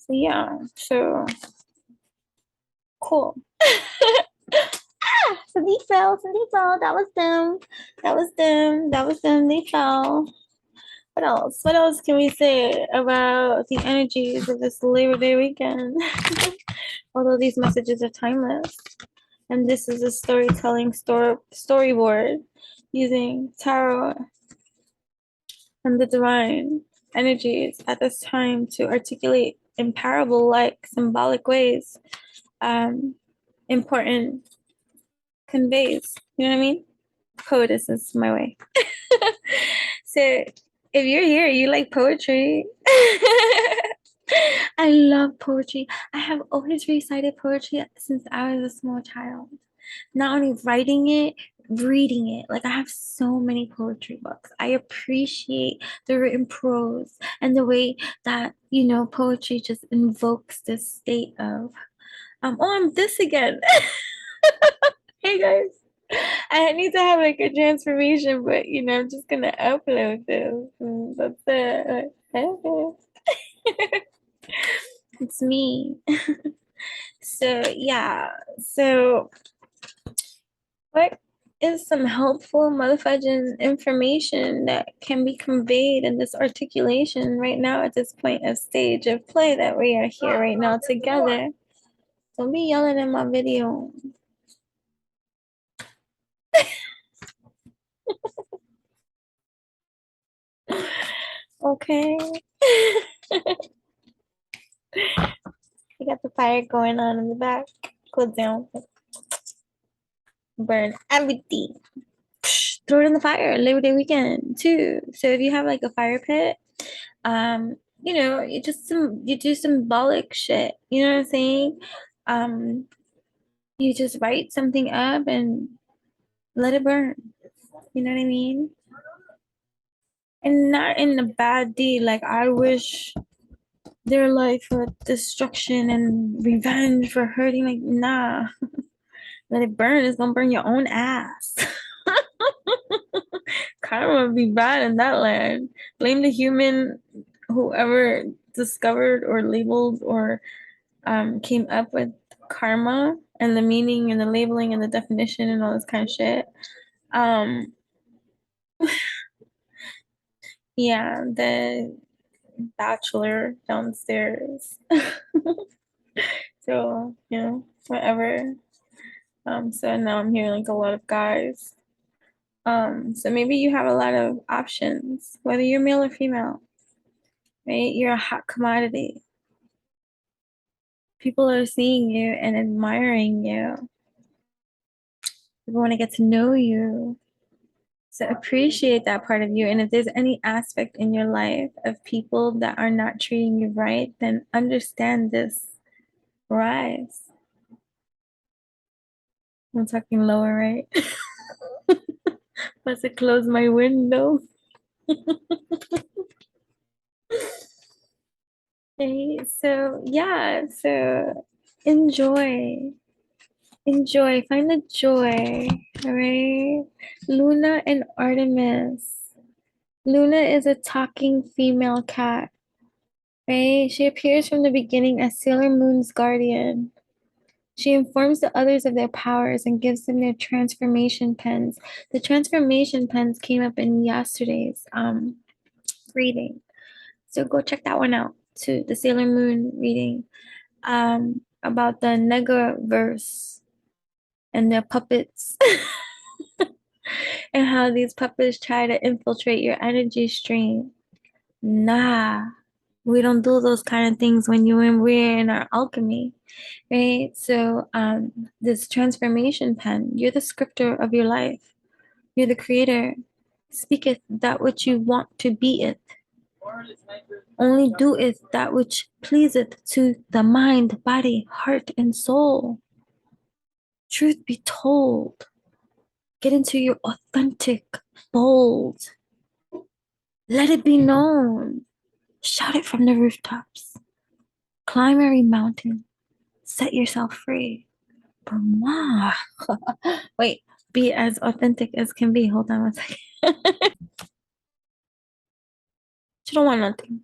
Speaker 1: yeah, so cool. So they fell. That was them. That was them. That was them. They fell. What else? What else can we say about the energies of this Labor Day weekend? Although these messages are timeless. And this is a storytelling storyboard using tarot and the divine energies at this time to articulate in parable like symbolic ways important conveys. You know what I mean? Poetess is my way. So if you're here, you like poetry. I love poetry. I have always recited poetry since I was a small child. Not only writing it, reading it. Like I have so many poetry books. I appreciate the written prose and the way that, poetry just invokes this state of oh, I'm this again. Hey guys. I need to have like a transformation, but I'm just gonna upload this. That's it. It's me. So yeah. So what is some helpful motherfucking information that can be conveyed in this articulation right now at this point of stage of play that we are here right now together? Don't be yelling in my video. Okay. We got the fire going on in the back. Go down. Burn everything. Throw it in the fire. Labor Day weekend too. So if you have like a fire pit, you do symbolic shit. You know what I'm saying? Um, you just write something up and let it burn. You know what I mean? And not in a bad deed. Like I wish their life with destruction and revenge for hurting. Like, nah. Let it burn. It's gonna burn your own ass. Karma would be bad in that land. Blame the human, whoever discovered or labeled or came up with karma and the meaning and the labeling and the definition and all this kind of shit. Um, yeah, the bachelor downstairs. So, whatever. So now I'm hearing like a lot of guys. So maybe you have a lot of options, whether you're male or female, right? You're a hot commodity. People are seeing you and admiring you. People want to get to know you. So appreciate that part of you. And if there's any aspect in your life of people that are not treating you right, then understand this. Rise. I'm talking lower, right? Let's close my window. Okay, so yeah, so enjoy. Enjoy. Find the joy. All right. Luna and Artemis. Luna is a talking female cat, right? She appears from the beginning as Sailor Moon's guardian. She informs the others of their powers and gives them their transformation pens. The transformation pens came up in yesterday's reading. So go check that one out too, the Sailor Moon reading about the Nega verse and their puppets and how these puppets try to infiltrate your energy stream. Nah, we don't do those kind of things when we're in our alchemy, right? So this transformation pen, you're the scripter of your life. You're the creator. Speaketh that which you want to be it. Only doeth that which pleaseth to the mind, body, heart, and soul. Truth be told, get into your authentic, bold. Let it be known. Shout it from the rooftops. Climb every mountain. Set yourself free. Brahma. Wait, be as authentic as can be. Hold on one second. She don't want nothing.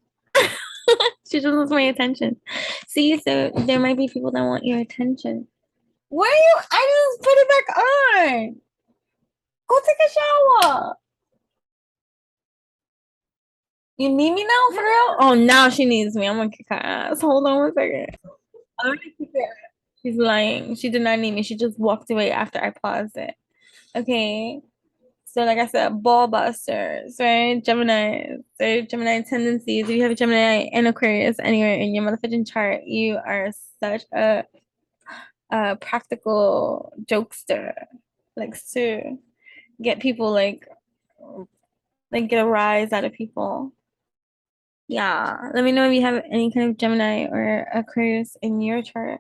Speaker 1: She just wants my attention. See, so there might be people that want your attention. Why are you? I just put it back on. Go take a shower. You need me now for real? Oh, now she needs me. I'm gonna kick her ass. Hold on one second. I'm gonna kick her ass. She's lying. She did not need me. She just walked away after I paused it. Okay. So, like I said, ball busters, right? Gemini, right? Gemini tendencies. If you have a Gemini and Aquarius anywhere in your motherfucking chart, you are such a practical jokester. Likes to get people like get a rise out of people. Yeah. Let me know if you have any kind of Gemini or Aquarius in your chart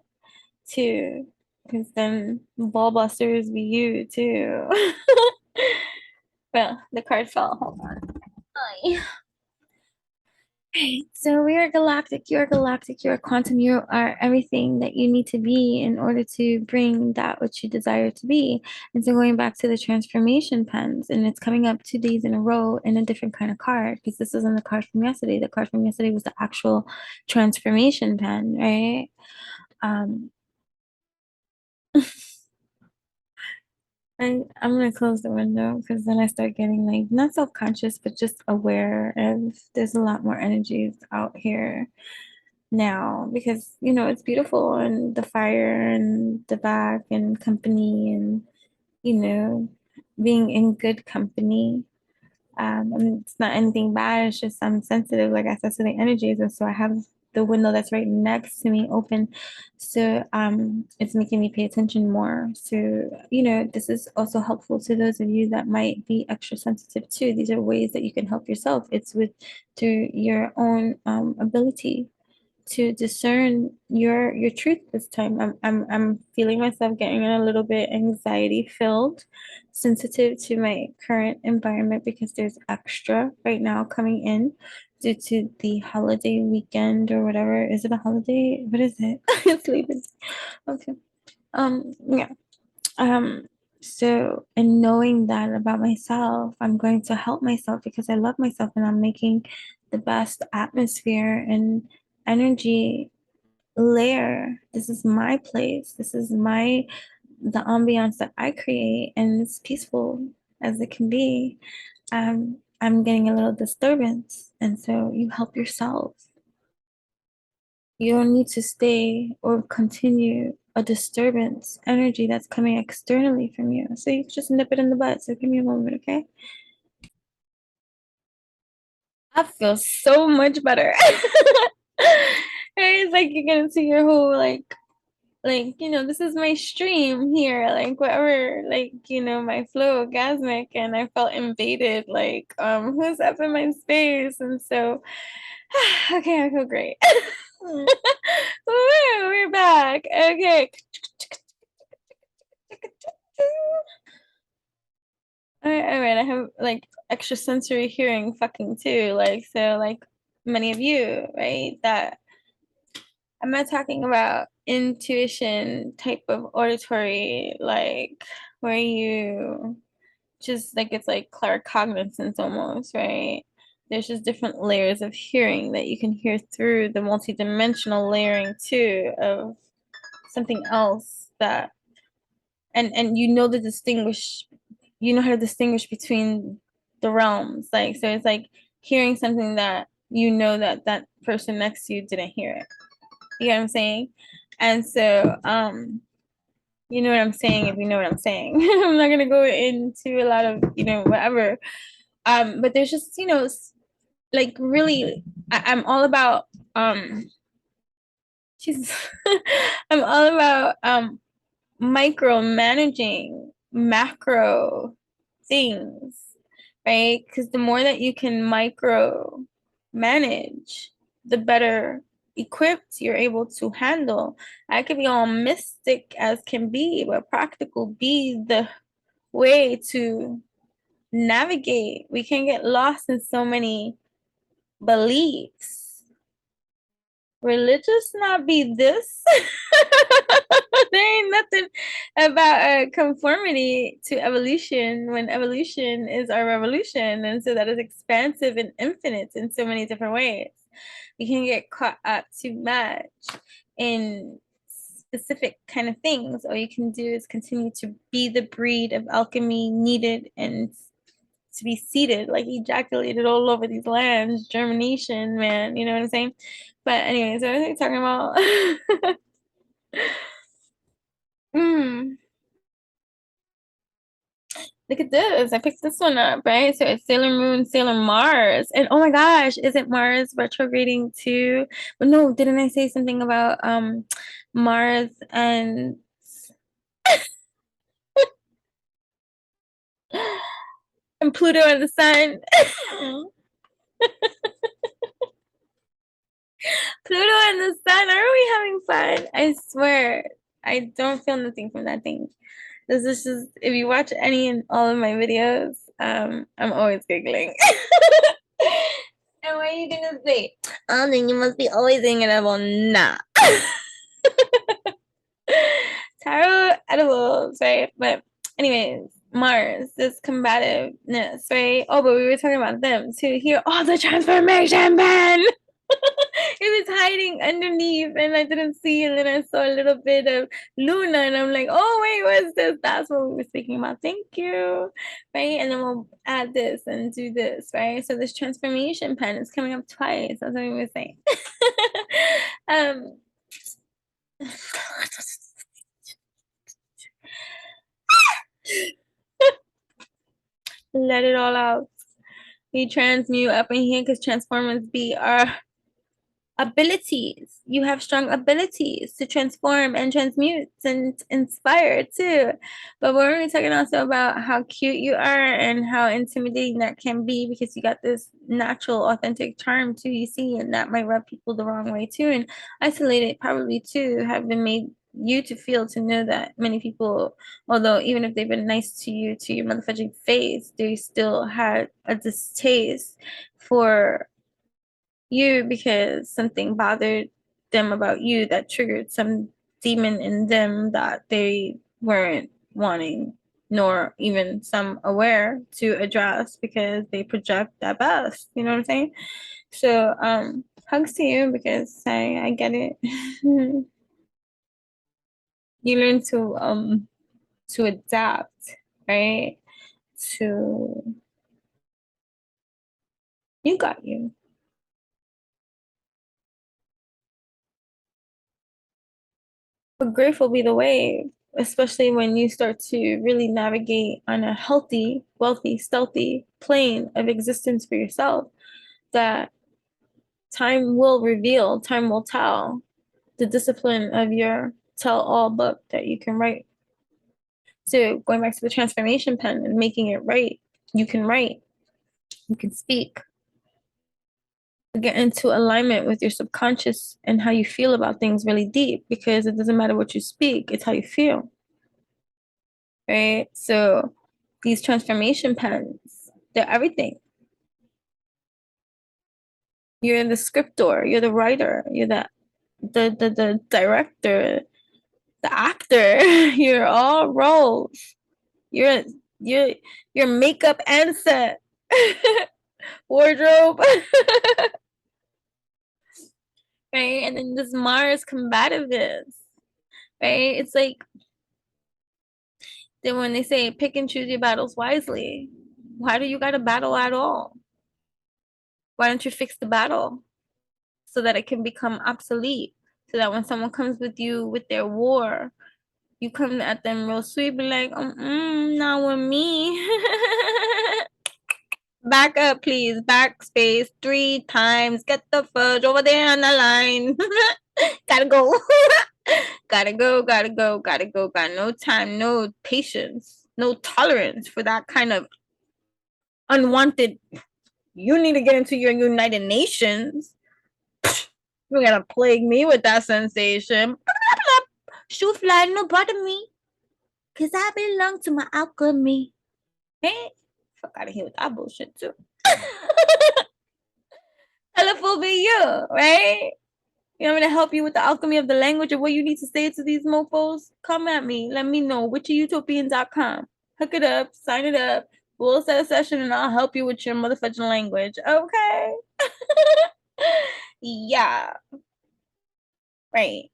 Speaker 1: too. Because then ball busters be you too. Well, the card fell. Hold on. Hi. Right. So we are galactic, you are quantum, you are everything that you need to be in order to bring that which you desire to be. And so going back to the transformation pens, and it's coming up 2 days in a row in a different kind of card, because this isn't the card from yesterday. The card from yesterday was the actual transformation pen, right? Um, I'm gonna close the window because then I start getting like not self-conscious, but just aware of there's a lot more energies out here now because it's beautiful and the fire and the back and company and you know being in good company. And it's not anything bad, it's just I'm sensitive, like I said, to the energies, and so I have the window that's right next to me open. So it's making me pay attention more. So, this is also helpful to those of you that might be extra sensitive too. These are ways that you can help yourself. It's with through your own ability to discern your truth this time. I'm feeling myself getting a little bit anxiety filled, sensitive to my current environment because there's extra right now coming in due to the holiday weekend or whatever. Is it a holiday? What is it? It's Labor Day. Okay. Yeah. Um, so in knowing that about myself, I'm going to help myself because I love myself and I'm making the best atmosphere and energy layer. This is my place. This is the ambiance that I create and it's peaceful as it can be. I'm getting a little disturbance. And so you help yourself. You don't need to stay or continue a disturbance energy that's coming externally from you. So you just nip it in the butt. So give me a moment, okay? I feel so much better. It's like you get into your whole this is my stream here, like whatever, my flow orgasmic, and I felt invaded, who's up in my space? And so okay, I feel great. Woo, we're back. Okay. All right. I have like extrasensory hearing fucking too. Like many of you, right? That I'm not talking about intuition type of auditory, like where you just like it's like claircognizance almost, right? There's just different layers of hearing that you can hear through the multidimensional layering too of something else that and you know how to distinguish between the realms, like so it's like hearing something that you know that that person next to you didn't hear it. You know what I'm saying? And so you know what I'm saying if you know what I'm saying. I'm not gonna go into a lot of whatever, but there's just like really I'm all about she's I'm all about micromanaging macro things, right? Because the more that you can micro manage, the better equipped you're able to handle. I could be all mystic as can be, but practical be the way to navigate. We can get lost in so many beliefs. Religious not be this. There ain't nothing about conformity to evolution when evolution is our revolution. And so that is expansive and infinite in so many different ways. We can get caught up too much in specific kind of things. All you can do is continue to be the breed of alchemy needed and to be seated, like ejaculated all over these lands, germination, man. You know what I'm saying? But anyways, what was I talking about? mm, Look at this. I picked this one up, right? So it's Sailor Moon, Sailor Mars. And oh my gosh, isn't Mars retrograding too? But no, didn't I say something about Mars and Pluto and the sun? Pluto and the sun, are we having fun? I swear, I don't feel nothing from that thing. This is just, if you watch any and all of my videos, I'm always giggling. And what are you gonna say? Oh, then you must be always hanging up on nah. Tarot edibles, right? But anyways, Mars, this combativeness, right? Oh, but we were talking about them too. Here, oh, the transformation man. It was hiding underneath and I didn't see, and then I saw a little bit of Luna and I'm like, oh wait, what's this? That's what we were speaking about. Thank you. Right. And then we'll add this and do this, right? So this transformation pen is coming up twice. That's what we were saying. um let it all out. We transmute up in here because transformers be our abilities. You have strong abilities to transform and transmute and inspire too. But we're really talking also about how cute you are and how intimidating that can be because you got this natural, authentic charm too, you see, and that might rub people the wrong way too. And isolated probably too have been made you to feel to know that many people, although even if they've been nice to you to your motherfucking face, they still had a distaste for you because something bothered them about you that triggered some demon in them that they weren't wanting nor even some aware to address because they project that best. You know what I'm saying? So hugs to you because I get it. You learn to adapt, right? To you got you. But grief will be the wave, especially when you start to really navigate on a healthy, wealthy, stealthy plane of existence for yourself, that time will reveal, time will tell the discipline of your tell all book that you can write. So going back to the transformation pen and making it right, you can write, you can speak, get into alignment with your subconscious and how you feel about things really deep, because it doesn't matter what you speak, it's how you feel, right? So these transformation pens, they're everything. You're the scriptor, you're the writer, you're the director, the actor. You're all roles. You're you're your makeup and set. Wardrobe. Right? And then this Mars combativeness, right? It's like then when they say pick and choose your battles wisely, why do you got to battle at all? Why don't you fix the battle so that it can become obsolete? So that when someone comes with you with their war, you come at them real sweet, be like, not with me. Back up, please. Backspace 3 times. Get the fudge over there on the line. Gotta go. Gotta go, gotta go, gotta go. Got no time, no patience, no tolerance for that kind of unwanted. You need to get into your United Nations. You're gonna plague me with that sensation. Shoe fly, no bother me. Cause I belong to my alchemy. Hey, fuck out of here with that bullshit too. Colorful be you, right? You want me to help you with the alchemy of the language of what you need to say to these mofos? Come at me. Let me know. witcherutopian.com. Hook it up. Sign it up. We'll set a session and I'll help you with your motherfucking language. Okay? Yeah. Right.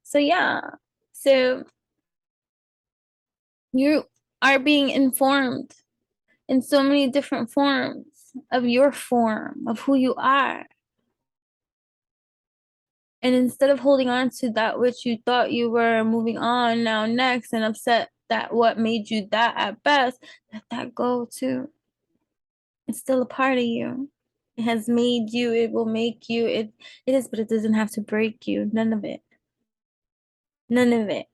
Speaker 1: So, yeah. So, you are being informed in so many different forms of your form, of who you are. And instead of holding on to that which you thought you were moving on now next and upset that what made you that at best, let that go too. It's still a part of you. It has made you, it will make you, it is, but it doesn't have to break you. None of it. None of it.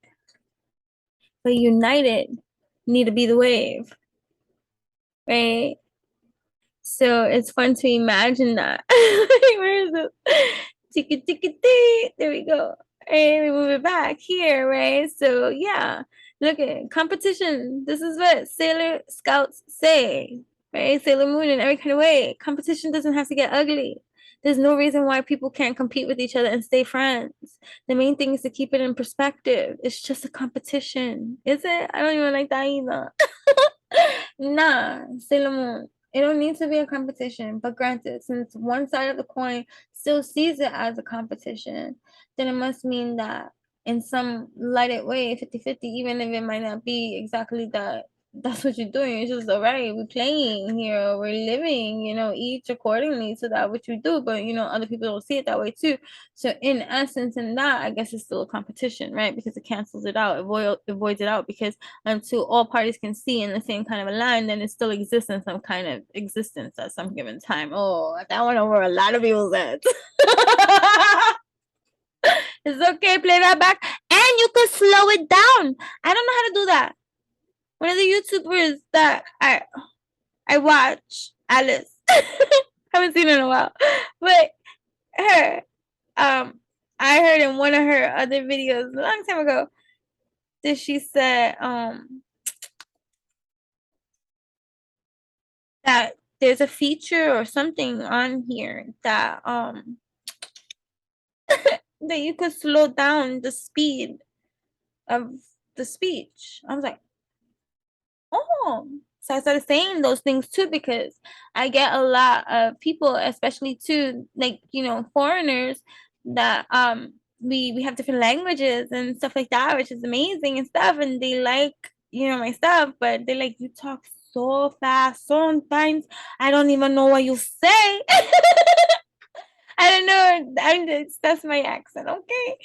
Speaker 1: But united need to be the wave, right? So it's fun to imagine that. Where is it? Tiki tiki tee. There we go. And we move it back here, right? So yeah, look at competition. This is what Sailor Scouts say, right? Sailor Moon in every kind of way. Competition doesn't have to get ugly. There's no reason why people can't compete with each other and stay friends. The main thing is to keep it in perspective. It's just a competition. Is it? I don't even like that either. Nah, Sailor Moon. It don't need to be a competition, but granted, since one side of the coin still sees it as a competition, then it must mean that in some lighted way, 50-50, even if it might not be exactly that that's what you're doing. It's just all right, we're playing here, we're living, each accordingly to that what you do. But other people don't see it that way too. So in essence, in that, I guess it's still a competition, right? Because it cancels it out, it voids it out, because until all parties can see in the same kind of a line, then it still exists in some kind of existence at some given time. Oh, that went over a lot of people's heads. It's okay, play that back. And you can slow it down. I don't know how to do that. One of the YouTubers that I watch, Alice. Haven't seen her in a while. But her, I heard in one of her other videos a long time ago that she said that there's a feature or something on here that that you could slow down the speed of the speech. I was like, oh. So I started saying those things too, because I get a lot of people, especially too, like, foreigners, that we have different languages and stuff like that, which is amazing and stuff, and they like, my stuff, but they like, you talk so fast sometimes I don't even know what you say. I don't know. That's my accent, okay?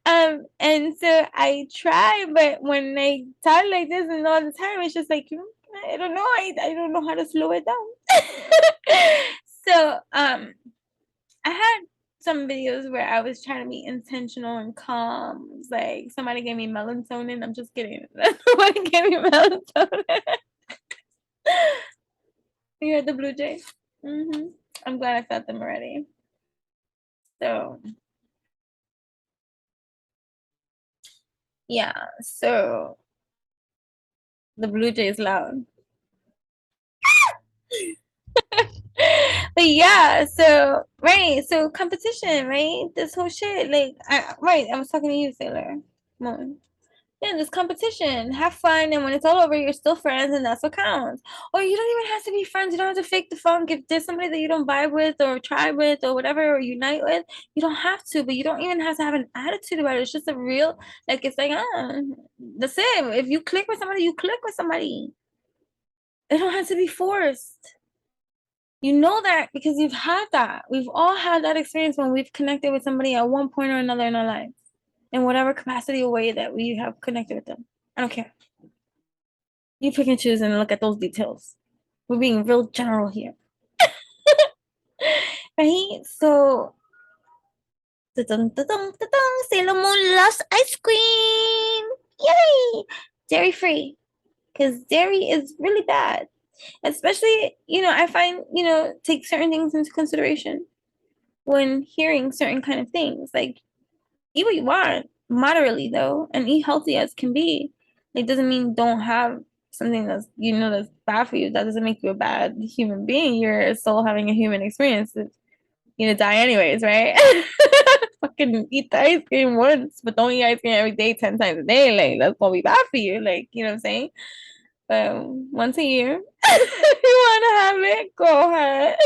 Speaker 1: And so I try, but when I talk like this and all the time, it's just like I don't know. I don't know how to slow it down. So I had some videos where I was trying to be intentional and calm. It's like somebody gave me melatonin. I'm just kidding. Somebody gave me melatonin. You heard the blue jay? I'm glad I felt them already. So yeah, so the blue jay is loud. But yeah, so right, so competition, right? This whole shit, like, I was talking to you, Sailor Moon. Yeah, this competition. Have fun, and when it's all over, you're still friends, and that's what counts. Or you don't even have to be friends. You don't have to fake the funk. If there's somebody that you don't vibe with, or tribe with, or whatever, or unite with, you don't have to. But you don't even have to have an attitude about it. It's just a real, like, it's like, that's it. If you click with somebody, you click with somebody. It don't have to be forced. You know that because you've had that. We've all had that experience when we've connected with somebody at one point or another in our lives, in whatever capacity or way that we have connected with them. I don't care. You pick and choose and look at those details. We're being real general here. Right? So, Sailor Moon loves ice cream. Yay! Dairy free. Because dairy is really bad. Especially, I find, take certain things into consideration when hearing certain kind of things. Like, eat what you want, moderately though, and eat healthy as can be. It doesn't mean don't have something that's that's bad for you. That doesn't make you a bad human being. You're still having a human experience. You're gonna die anyways, right? Fucking eat the ice cream once, but don't eat ice cream every day, 10 times a day. Like that's gonna be bad for you. Like, you know what I'm saying? But once a year, if you wanna have it, go ahead.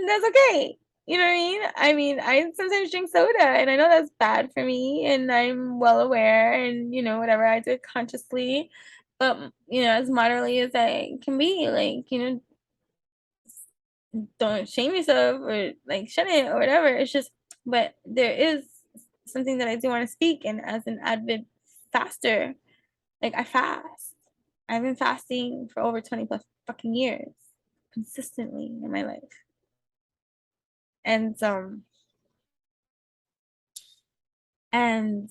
Speaker 1: That's okay. You know what I mean? I mean, I sometimes drink soda and I know that's bad for me and I'm well aware and whatever, I do it consciously. But as moderately as I can be, like, don't shame yourself or like shouldn't or whatever. It's just but there is something that I do want to speak and as an avid faster, like I fast. I've been fasting for over 20 plus fucking years consistently in my life. And and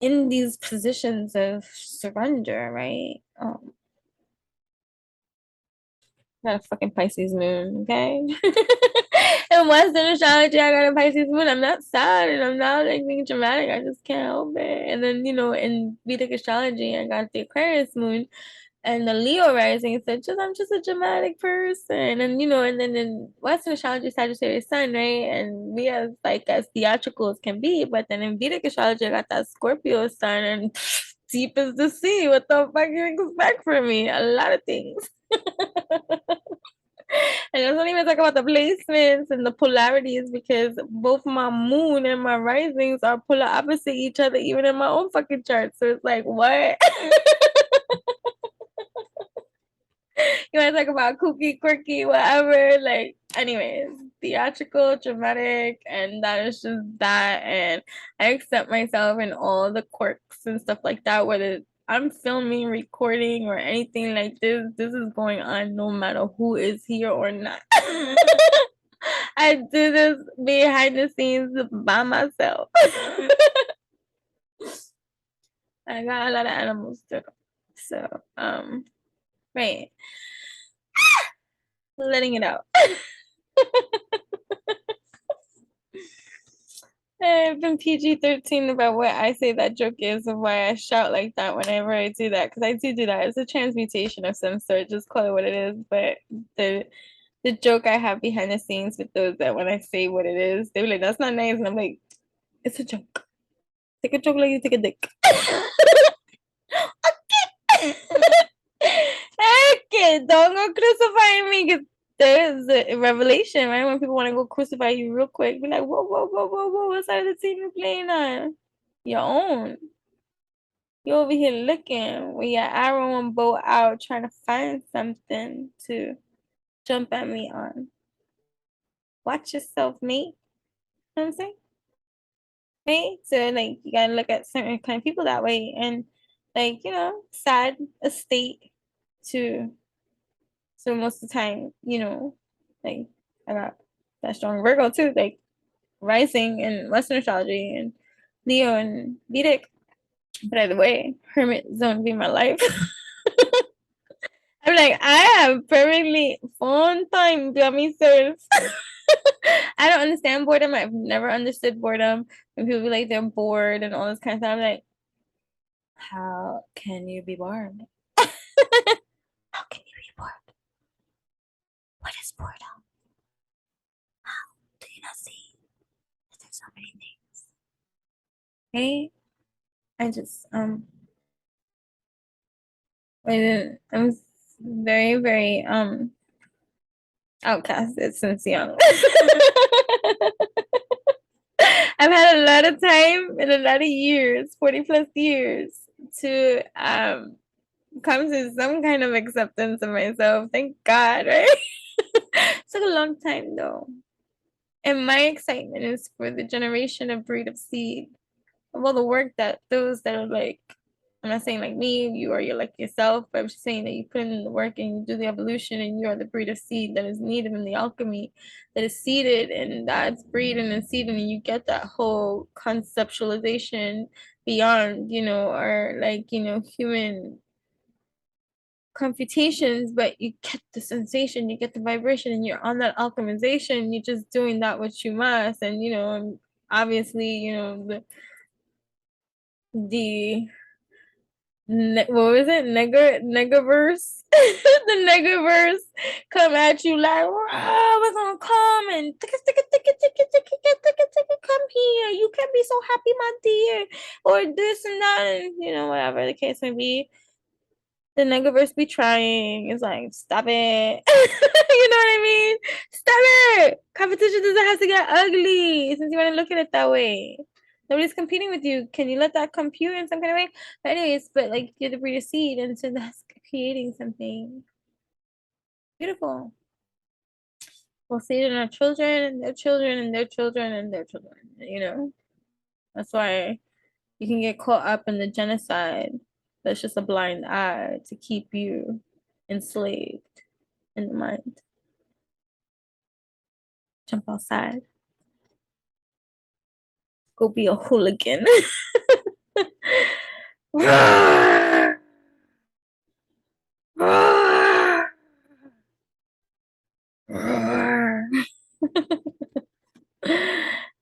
Speaker 1: in these positions of surrender, right? Got a fucking Pisces moon, okay? In Western astrology, I got a Pisces moon. I'm not sad and I'm not like being dramatic. I just can't help it. And then, in Vedic astrology, I got the Aquarius moon and the Leo rising. So I'm just a dramatic person. And and then in Western astrology, Sagittarius sun, right? And me as theatrical as can be. But then in Vedic astrology, I got that Scorpio sun and deep as the sea. What the fuck you expect from me? A lot of things. And I don't even talk about the placements and the polarities because both my moon and my risings are polar opposite each other, even in my own fucking chart. So it's like, what? You want to talk about kooky, quirky, whatever? Like, anyways, theatrical, dramatic, and that is just that. And I accept myself in all the quirks and stuff like that, whether I'm filming, recording, or anything like this. This is going on no matter who is here or not. I do this behind the scenes by myself. I got a lot of animals too. So, right. Letting it out. I've been PG-13 about what I say that joke is and why I shout like that whenever I do that. Because I do that. It's a transmutation of some sort. Just call it what it is. But the joke I have behind the scenes with those that when I say what it is, they're like, that's not nice. And I'm like, it's a joke. Take a joke like you take a dick. Okay, don't go crucifying me because there's a revelation, right? When people want to go crucify you real quick, be like, whoa, whoa, whoa, whoa, whoa, what side of the team you playing on? Your own. You over here looking with your arrow and bow out, trying to find something to jump at me on. Watch yourself, mate. You know what I'm saying? Right? So like you gotta look at certain kind of people that way and like, sad estate to so most of the time, like I got that strong Virgo too, like rising in Western astrology and Leo and Vedic. But either way, hermit zone be my life. I'm like, I have perfectly fun time, dummy sirs. I don't understand boredom. I've never understood boredom. When people be like they're bored and all this kind of stuff, I'm like, how can you be bored? How can you be bored? What is boredom? How do you not see that there's so many things? Hey, I just I'm very, very outcasted since young. I've had a lot of time and a lot of years, 40 plus years, to come to some kind of acceptance of myself. Thank God, right? It took a long time though. And my excitement is for the generation of breed of seed. Of all the work that those that are like, I'm not saying like me, you or you're like yourself, but I'm just saying that you put in the work and you do the evolution and you are the breed of seed that is needed in the alchemy, that is seeded and that's breeding and seeding, and you get that whole conceptualization beyond, our like, human computations, but you get the sensation, you get the vibration, and you're on that alchemization. You're just doing that which you must, and and obviously, the what was it? Negaverse. The negaverse come at you like, oh, we're gonna come and come here. You can be so happy, my dear, or this and that, and whatever the case may be. The negaverse be trying. It's like, stop it. You know what I mean? Stop it. Competition doesn't have to get ugly since you want to look at it that way. Nobody's competing with you. Can you let that compute in some kind of way? But anyways, but like you're the breeder seed, and so that's creating something beautiful. We'll see it in our children and their children and their children and their children. That's why you can get caught up in the genocide. That's just a blind eye to keep you enslaved in the mind. Jump outside. Go be a hooligan.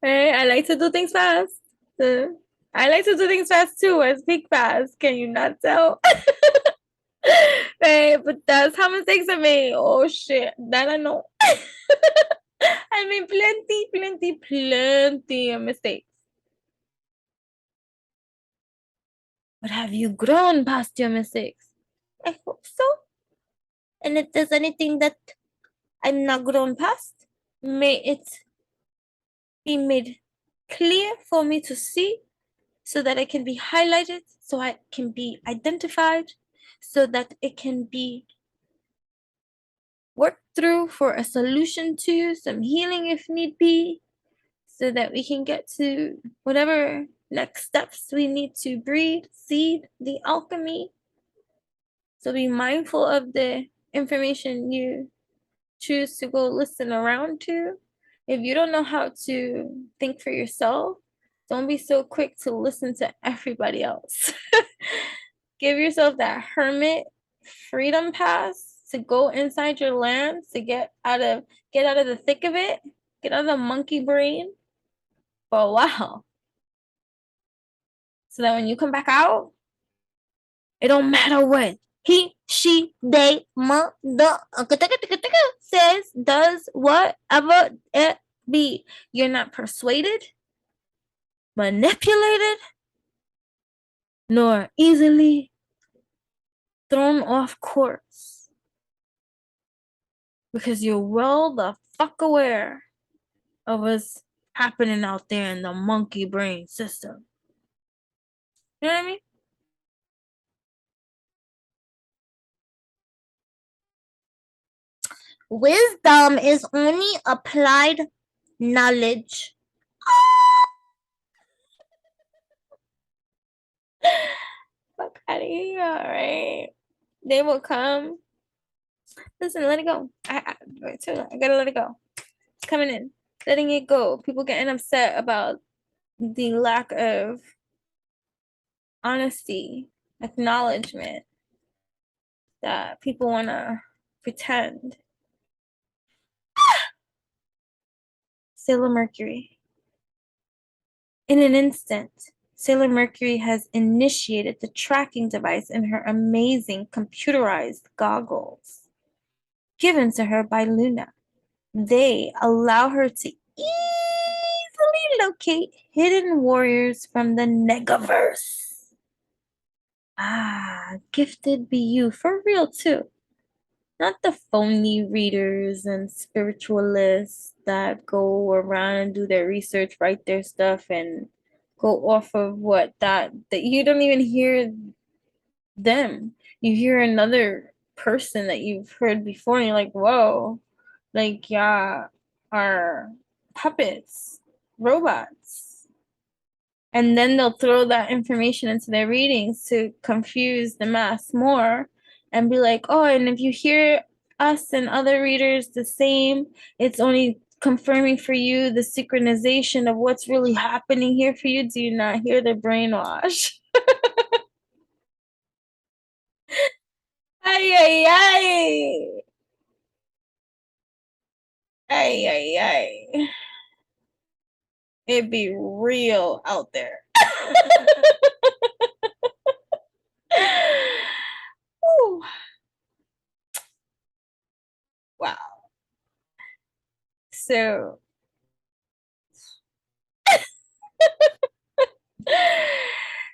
Speaker 1: Hey, I like to do things fast. I like to do things fast too. I speak fast. Can you not tell? Right, but that's how mistakes are made. Oh shit, that I know. I mean, plenty of mistakes. But have you grown past your mistakes? I hope so. And if there's anything that I'm not grown past, may it be made clear for me to see so that it can be highlighted, so I can be identified, so that it can be worked through for a solution to some healing if need be, so that we can get to whatever next steps we need to breed, seed the alchemy. So be mindful of the information you choose to go listen around to. If you don't know how to think for yourself, don't be so quick to listen to everybody else. Give yourself that hermit freedom pass to go inside your land, to get out of the thick of it, get out of the monkey brain for a while. So that when you come back out, it don't matter what he, she, they, mother says, does, whatever it be. You're not persuaded, manipulated, nor easily thrown off course. Because you're well the fuck aware of what's happening out there in the monkey brain system. You know what I mean?
Speaker 2: Wisdom is only applied knowledge.
Speaker 1: Fuck out of here, all right? They will come. Listen, let it go. Wait, I gotta let it go. It's coming in. Letting it go. People getting upset about the lack of honesty, acknowledgement that people want to pretend. Sailor Mercury. In an instant, Sailor Mercury has initiated the tracking device in her amazing computerized goggles given to her by Luna. They allow her to easily locate hidden warriors from the Negaverse. Ah, gifted be you, for real too. Not the phony readers and spiritualists that go around and do their research, write their stuff, and go off of what that you don't even hear them. You hear another person that you've heard before, and you're like, whoa, like, yeah, are puppets, robots. And then they'll throw that information into their readings to confuse the mass more and be like, oh, and if you hear us and other readers the same, it's only confirming for you the synchronization of what's really happening here for you. Do you not hear the brainwash? Ay, ay, ay. Ay, ay, ay. It be real out there. Ooh, wow. So,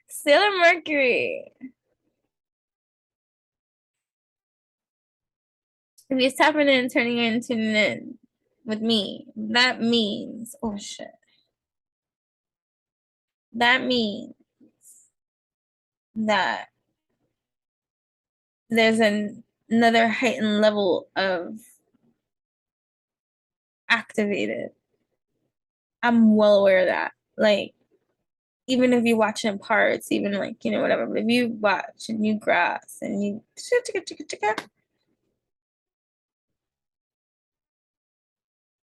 Speaker 1: Sailor Mercury. If he's tapping in, turning in, tuning in with me, that means, oh shit. That means that there's another heightened level of activated. I'm well aware of that. Like, even if you watch in parts, even like, whatever, but if you watch and you grasp and you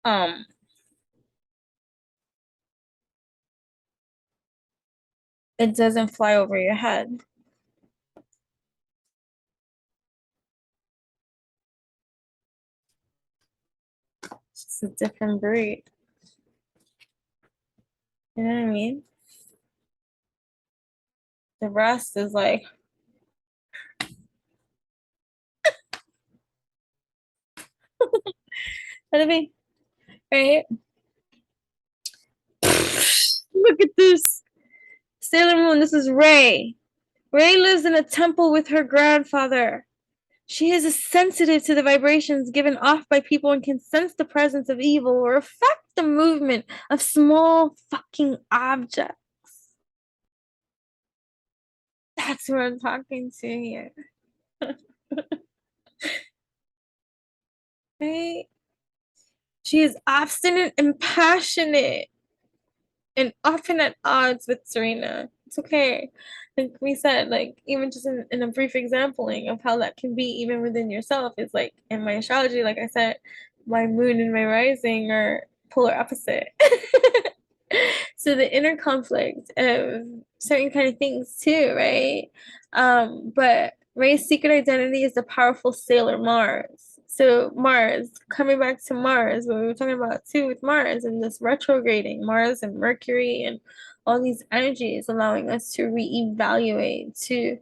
Speaker 1: um it doesn't fly over your head. It's just a different breed. You know what I mean? The rest is like, let it be, right? Look at this. Sailor Moon, this is Ray. Ray lives in a temple with her grandfather. She is sensitive to the vibrations given off by people and can sense the presence of evil or affect the movement of small fucking objects. That's what I'm talking to here. Right? She is obstinate and passionate and often at odds with Serena. It's okay. Like we said, like even just in a brief exampling of how that can be even within yourself is like in my astrology, like I said, my moon and my rising are polar opposite. So the inner conflict of certain kind of things too, right? But Ray's secret identity is the powerful sailor Mars. So Mars, coming back to Mars, what we were talking about too with Mars and this retrograding, Mars and Mercury and all these energies allowing us to reevaluate, to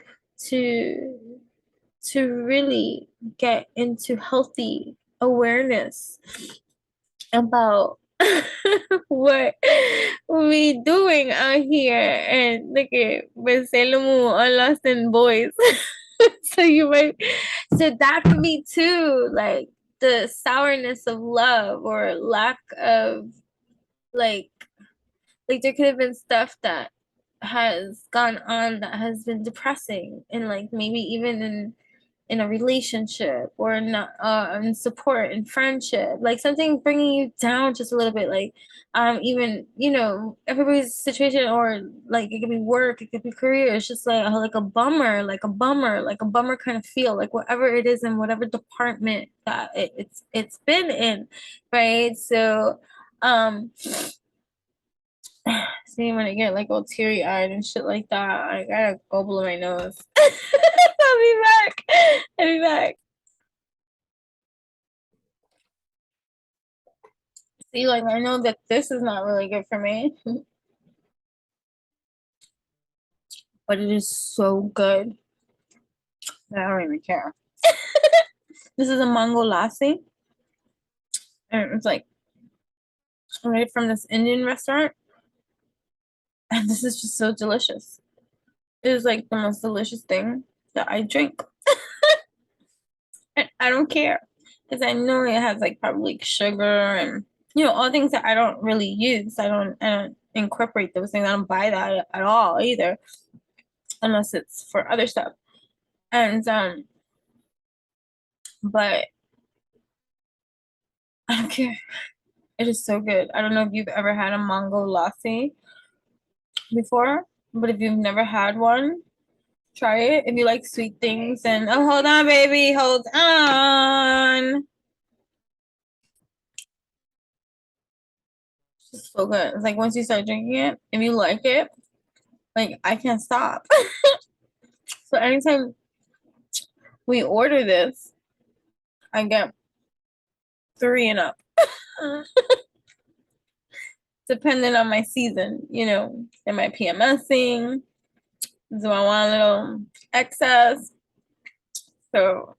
Speaker 1: to really get into healthy awareness about what we doing out here and look at Marcelo all lost in boys. So you might so that for me too, like the sourness of love or lack of like there could have been stuff that has gone on that has been depressing and like maybe even in in a relationship or in support and friendship, like something bringing you down just a little bit, like even everybody's situation, or like it could be work, it could be career. It's just like a bummer, kind of feel, like whatever it is in whatever department that it's been in, right? So see, when I get like all teary eyed and shit like that, I gotta go blow my nose. I'll be back. I'll be back. See, like I know that this is not really good for me, but it is so good that I don't even care. This is a mango lassi, and it's like right from this Indian restaurant, and this is just so delicious. It is like the most delicious thing that I drink. And I don't care because I know it has like probably sugar and all things that I don't really use. I don't incorporate those things. I don't buy that at all either, unless it's for other stuff. And but I don't care. It is so good. I don't know if you've ever had a mango lassi before, but if you've never had one, try it. If you like sweet things, and oh, hold on, baby, hold on. It's so good. It's like once you start drinking it, if you like it, like I can't stop. So anytime we order this, I get 3 and up. Depending on my season, am I PMSing? Do I want a little excess? So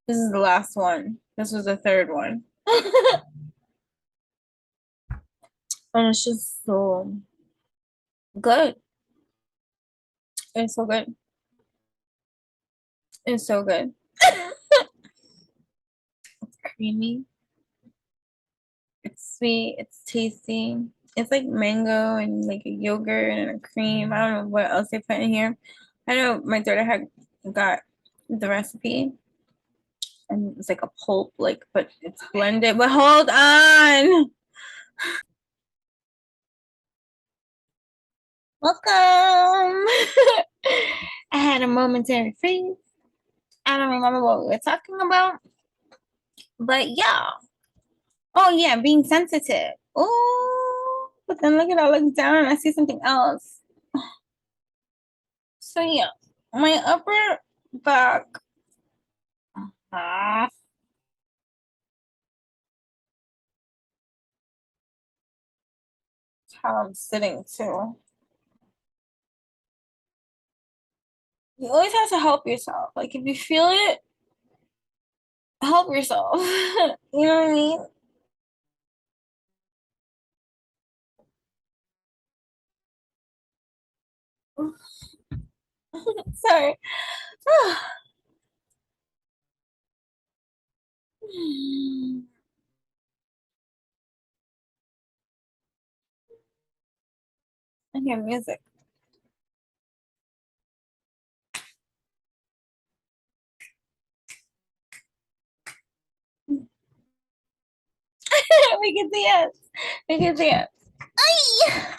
Speaker 1: this is the last one. This was the third one. And it's just so good. It's so good. It's so good. It's creamy. It's sweet. It's tasty. It's like mango and like a yogurt and a cream. I don't know what else they put in here. I know my daughter had got the recipe, and it's like a pulp, like, but it's blended. But hold on. Welcome. I had a momentary freeze. I don't remember what we were talking about, but yeah. Oh yeah, being sensitive. Oh, but then look at I look down and I see something else. So yeah, my upper back. Ah, how I'm sitting too. You always have to help yourself. Like if you feel it, help yourself. You know what I mean? Sorry. I hear music. We can dance. We can dance. Ay!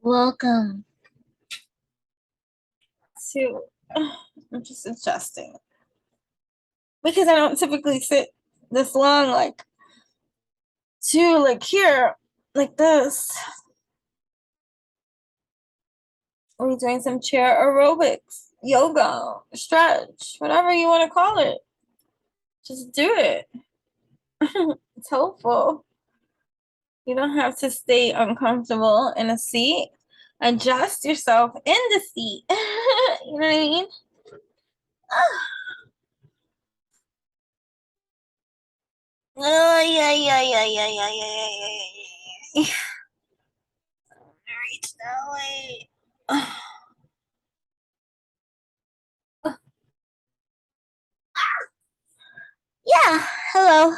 Speaker 1: Welcome to. I'm just adjusting because I don't typically sit this long, like here, like this. We're doing some chair aerobics, yoga, stretch, whatever you want to call it. Just do it. It's helpful. You don't have to stay uncomfortable in a seat. Adjust yourself in the seat. You know what I mean? Oh, yeah, yeah, yeah, yeah, yeah, yeah, yeah, yeah, yeah. Reach that way. Yeah, hello.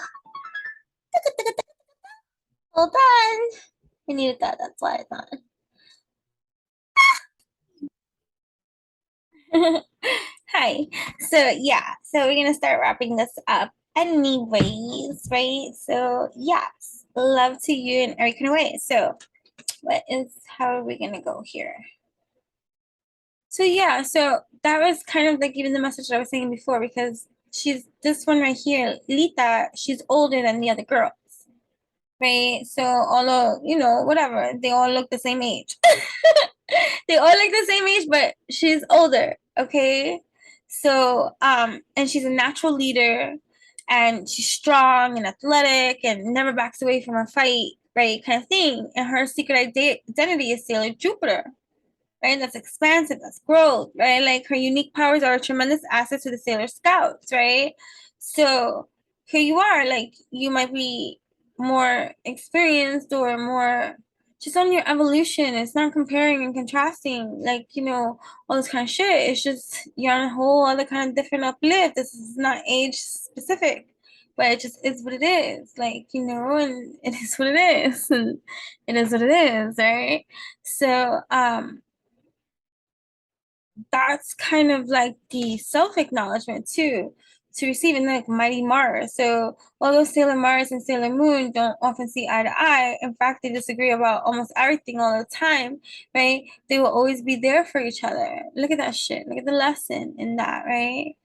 Speaker 1: Hold on. We needed that. That's why I thought. Hi. So yeah, so we're gonna start wrapping this up anyways, right? So yes, love to you in every kind of way. So how are we gonna go here? So yeah, so that was kind of like even the message that I was saying before, because she's this one right here, Lita, she's older than the other girls, right? So although, whatever, they all look the same age. They all look the same age, but she's older, okay? So, and she's a natural leader, and she's strong and athletic and never backs away from a fight, right? Kind of thing. And her secret identity is Sailor Jupiter, right? That's expansive, that's growth, right? Like her unique powers are a tremendous asset to the Sailor Scouts, right? So here you are, like you might be more experienced or more just on your evolution. It's not comparing and contrasting, like, all this kind of shit. It's just you're on a whole other kind of different uplift. This is not age specific, but it just is what it is, like, and it is what it is, and it is what it is, right? So that's kind of like the self-acknowledgement too, to receive in like Mighty Mars. So although Sailor Mars and Sailor Moon don't often see eye to eye, in fact they disagree about almost everything all the time, right? They will always be there for each other. Look at that shit. Look at the lesson in that, right?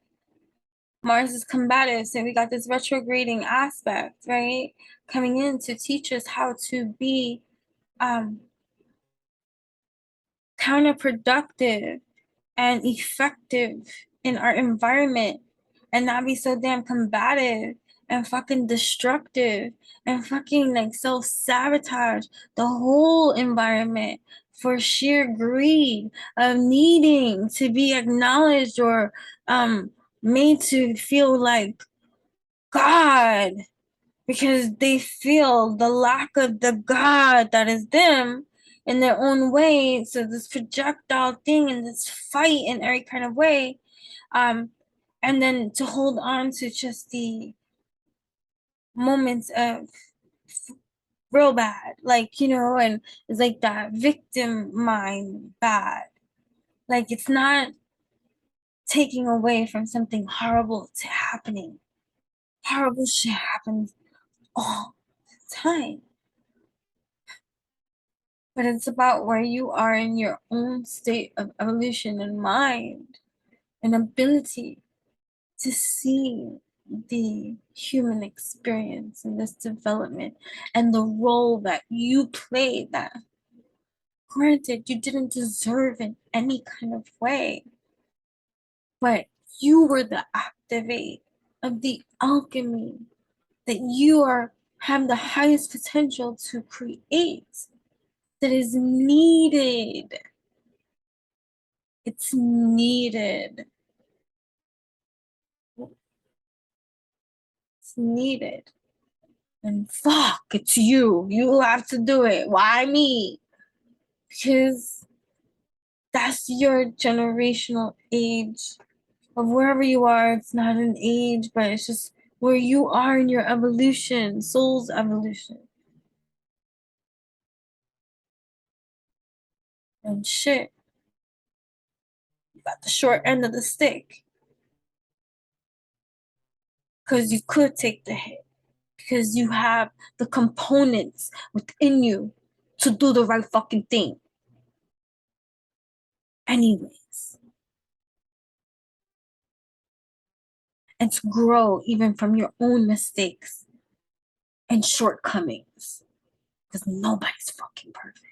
Speaker 1: Mars is combative, so we got this retrograding aspect, right? Coming in to teach us how to be counterproductive and effective in our environment, and not be so damn combative and fucking destructive and fucking like self-sabotage the whole environment for sheer greed of needing to be acknowledged or made to feel like God, because they feel the lack of the God that is them in their own way. So this projectile thing and this fight in every kind of way, um, and then to hold on to just the moments of real bad, like, and it's like that victim mind bad. Like it's not taking away from something horrible to happening. Horrible shit happens all the time. But it's about where you are in your own state of evolution and mind and ability to see the human experience and this development and the role that you played, that granted you didn't deserve in any kind of way, but you were the activate of the alchemy that you have the highest potential to create, that is needed. It's needed. It's needed. And fuck, it's you. You have to do it. Why me? Because that's your generational age of wherever you are. It's not an age, but it's just where you are in your evolution, soul's evolution. And shit, you got the short end of the stick. Because you could take the hit. Because you have the components within you to do the right fucking thing. Anyways. And to grow even from your own mistakes and shortcomings. Because nobody's fucking perfect.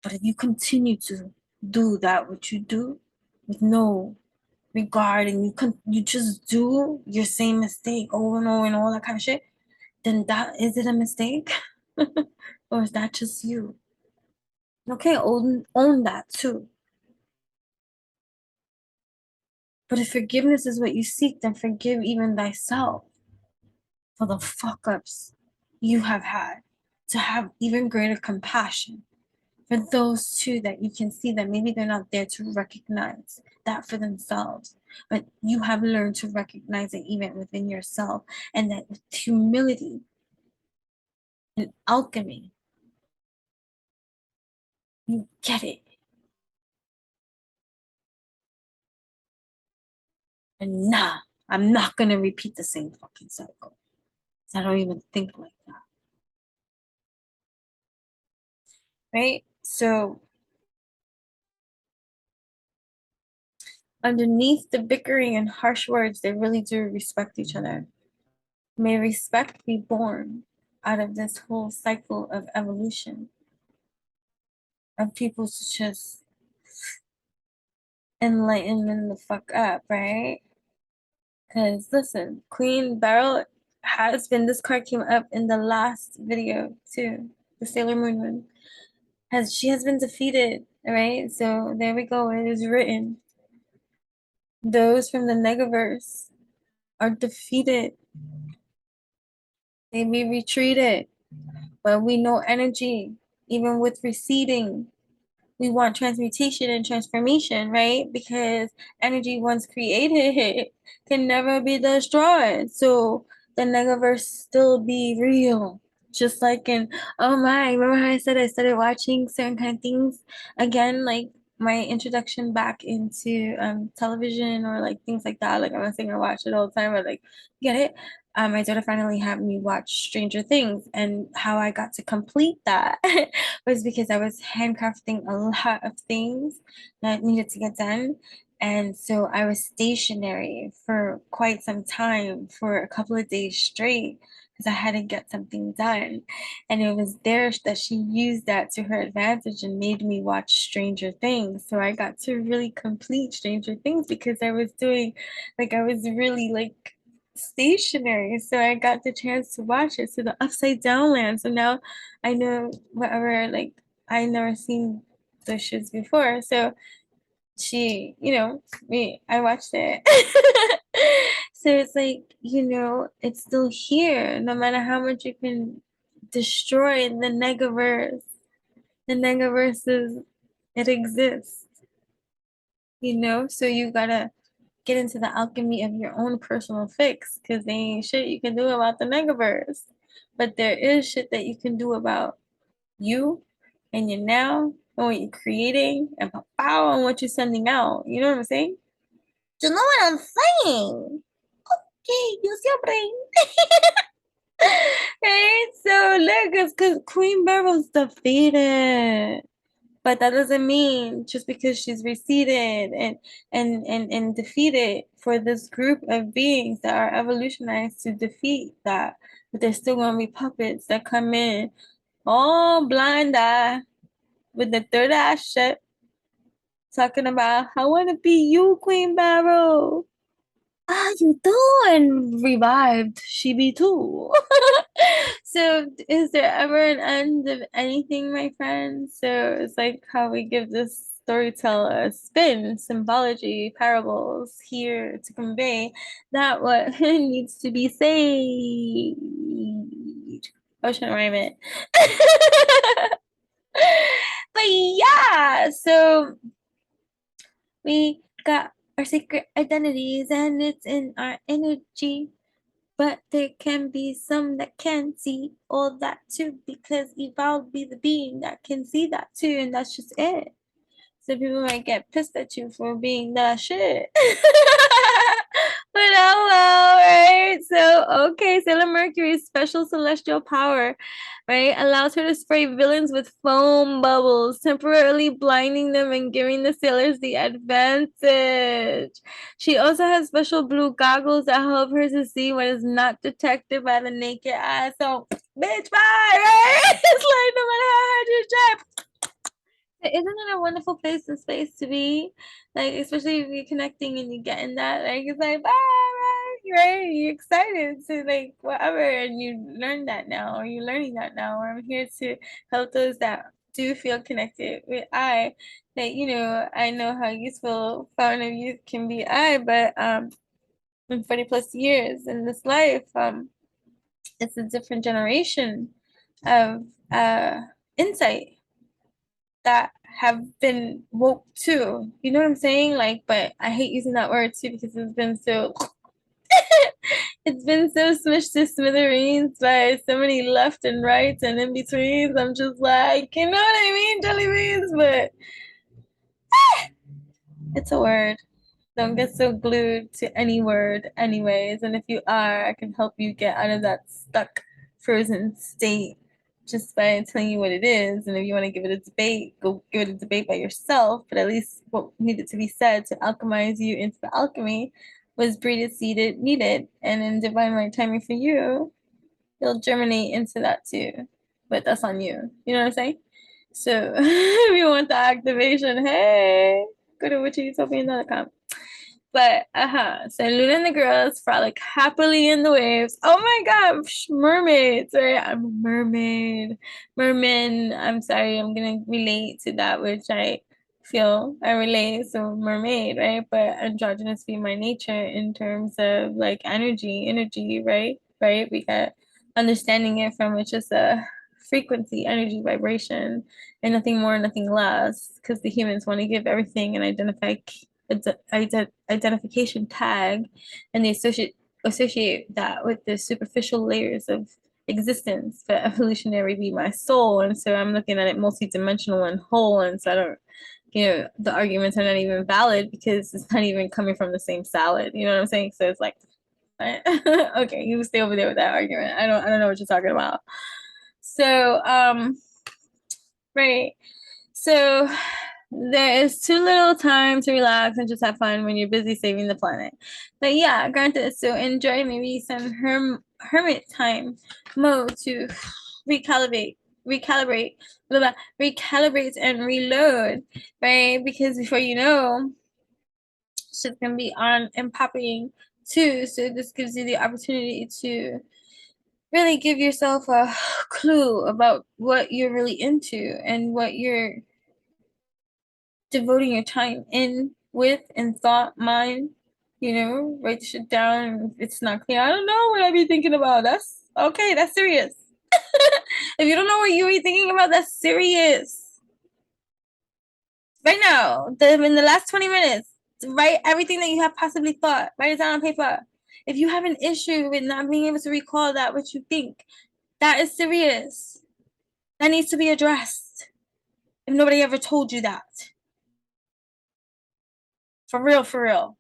Speaker 1: But if you continue to do that what you do with no regard, and you just do your same mistake over and over and all that kind of shit, then that is it a mistake? Or is that just you? Okay, own that too. But if forgiveness is what you seek, then forgive even thyself for the fuck ups you have had, to have even greater compassion for those two that you can see that maybe they're not there to recognize that for themselves, but you have learned to recognize it even within yourself, and that with humility and alchemy, you get it. And nah, I'm not gonna repeat the same fucking cycle. I don't even think like that. Right? So underneath the bickering and harsh words, they really do respect each other. May respect be born out of this whole cycle of evolution of people to just enlighten the fuck up, right? Because listen, Queen Beryl has been, this card came up in the last video too, the Sailor Moon one. She has been defeated, right? So there we go, it is written. Those from the Negaverse are defeated. They be retreated. But we know energy, even with receding, we want transmutation and transformation, right? Because energy once created can never be destroyed. So the negaverse still be real. Just like in, oh my, remember how I said I started watching certain kind of things again, like my introduction back into television or like things like that. Like I'm not saying I watch it all the time, but like get it. My daughter finally had me watch Stranger Things, and how I got to complete that was because I was handcrafting a lot of things that needed to get done. And so I was stationary for quite some time, for a couple of days straight, because I had to get something done. And it was there that she used that to her advantage and made me watch Stranger Things. So I got to really complete Stranger Things because I was doing, like, I was really like stationary. So I got the chance to watch it. So the upside down land. So now I know whatever, like, I never seen those shows before. So she, I watched it. So it's like, it's still here, no matter how much you can destroy the negaverse. The negaverse it exists, so you gotta get into the alchemy of your own personal fix, because there ain't shit you can do about the negaverse. But there is shit that you can do about you and your now and what you're creating and pow and what you're sending out. You know what I'm saying?
Speaker 2: You know what I'm saying? Okay, use your brain.
Speaker 1: Right? So look, it's because Queen Beryl's defeated. But that doesn't mean just because she's receded and defeated for this group of beings that are evolutionized to defeat that, but there's still gonna be puppets that come in all blind eye with the third eye shut, talking about I wanna be you, Queen Barrow. Ah, you do, and revived she be too. So is there ever an end of anything, my friend? So it's like how we give this storyteller a spin, symbology, parables here to convey that what needs to be said. I was trying to rhyme it. But yeah, so we got our secret identities and it's in our energy. But there can be some that can see all that too, because evolved be the being that can see that too, and that's just it. So people might get pissed at you for being that shit. But oh well, right? So okay, Sailor Mercury's special celestial power, right, allows her to spray villains with foam bubbles, temporarily blinding them and giving the sailors the advantage. She also has special blue goggles that help her to see what is not detected by the naked eye. So, bitch, bye, right? It's like no matter how hard you try, isn't it a wonderful place and space to be? Like, especially if you're connecting and you're getting that, like, it's like, bye, right? You're excited to, like, whatever, and you learn that now, or you're learning that now, or I'm here to help those that do feel connected with I. That, I know how useful Fountain of Youth can be but, in 40 plus years in this life, it's a different generation of, insight that have been woke too. You know what I'm saying? Like, but I hate using that word too because it's been so it's been so smushed to smithereens by so many left and rights and in betweens. I'm just like, you know what I mean, jelly beans, but it's a word. Don't get so glued to any word, anyways. And if you are, I can help you get out of that stuck, frozen state just by telling you what it is. And if you want to give it a debate, go give it a debate by yourself. But at least what needed to be said to alchemize you into the alchemy was breeded, seeded, needed. And in divine right timing for you, you'll germinate into that too. But that's on you. You know what I'm saying? So if you want the activation, hey, go to witchyutopian.com. But so Luna and the girls frolic happily in the waves. Oh my gosh, mermaids, right? I'm a mermaid. Merman, I'm sorry, I'm gonna relate to that which I feel I relate. So mermaid, right? But androgynous be my nature in terms of like energy, right? Right? We got understanding it from it's just a frequency, energy, vibration, and nothing more, nothing less. Because the humans want to give everything and identification tag, and they associate that with the superficial layers of existence. But evolutionary be my soul, and so I'm looking at it multidimensional and whole, and so I don't, the arguments are not even valid because it's not even coming from the same salad. You know what I'm saying? So it's like, okay, you stay over there with that argument. I don't know what you're talking about. So right. So there is too little time to relax and just have fun when you're busy saving the planet. But yeah, granted, so enjoy maybe some hermit time mode to recalibrate, blah, blah, recalibrate and reload, right? Because before you know, shit's gonna be on and popping too. So this gives you the opportunity to really give yourself a clue about what you're really into and what you're devoting your time in with and thought, mind, write the shit down. If it's not clear, I don't know what I be thinking about. That's okay, that's serious. If you don't know what you be thinking about, that's serious. Right now, in the last 20 minutes, write everything that you have possibly thought. Write it down on paper. If you have an issue with not being able to recall that what you think, that is serious. That needs to be addressed. If nobody ever told you that. For real, for real.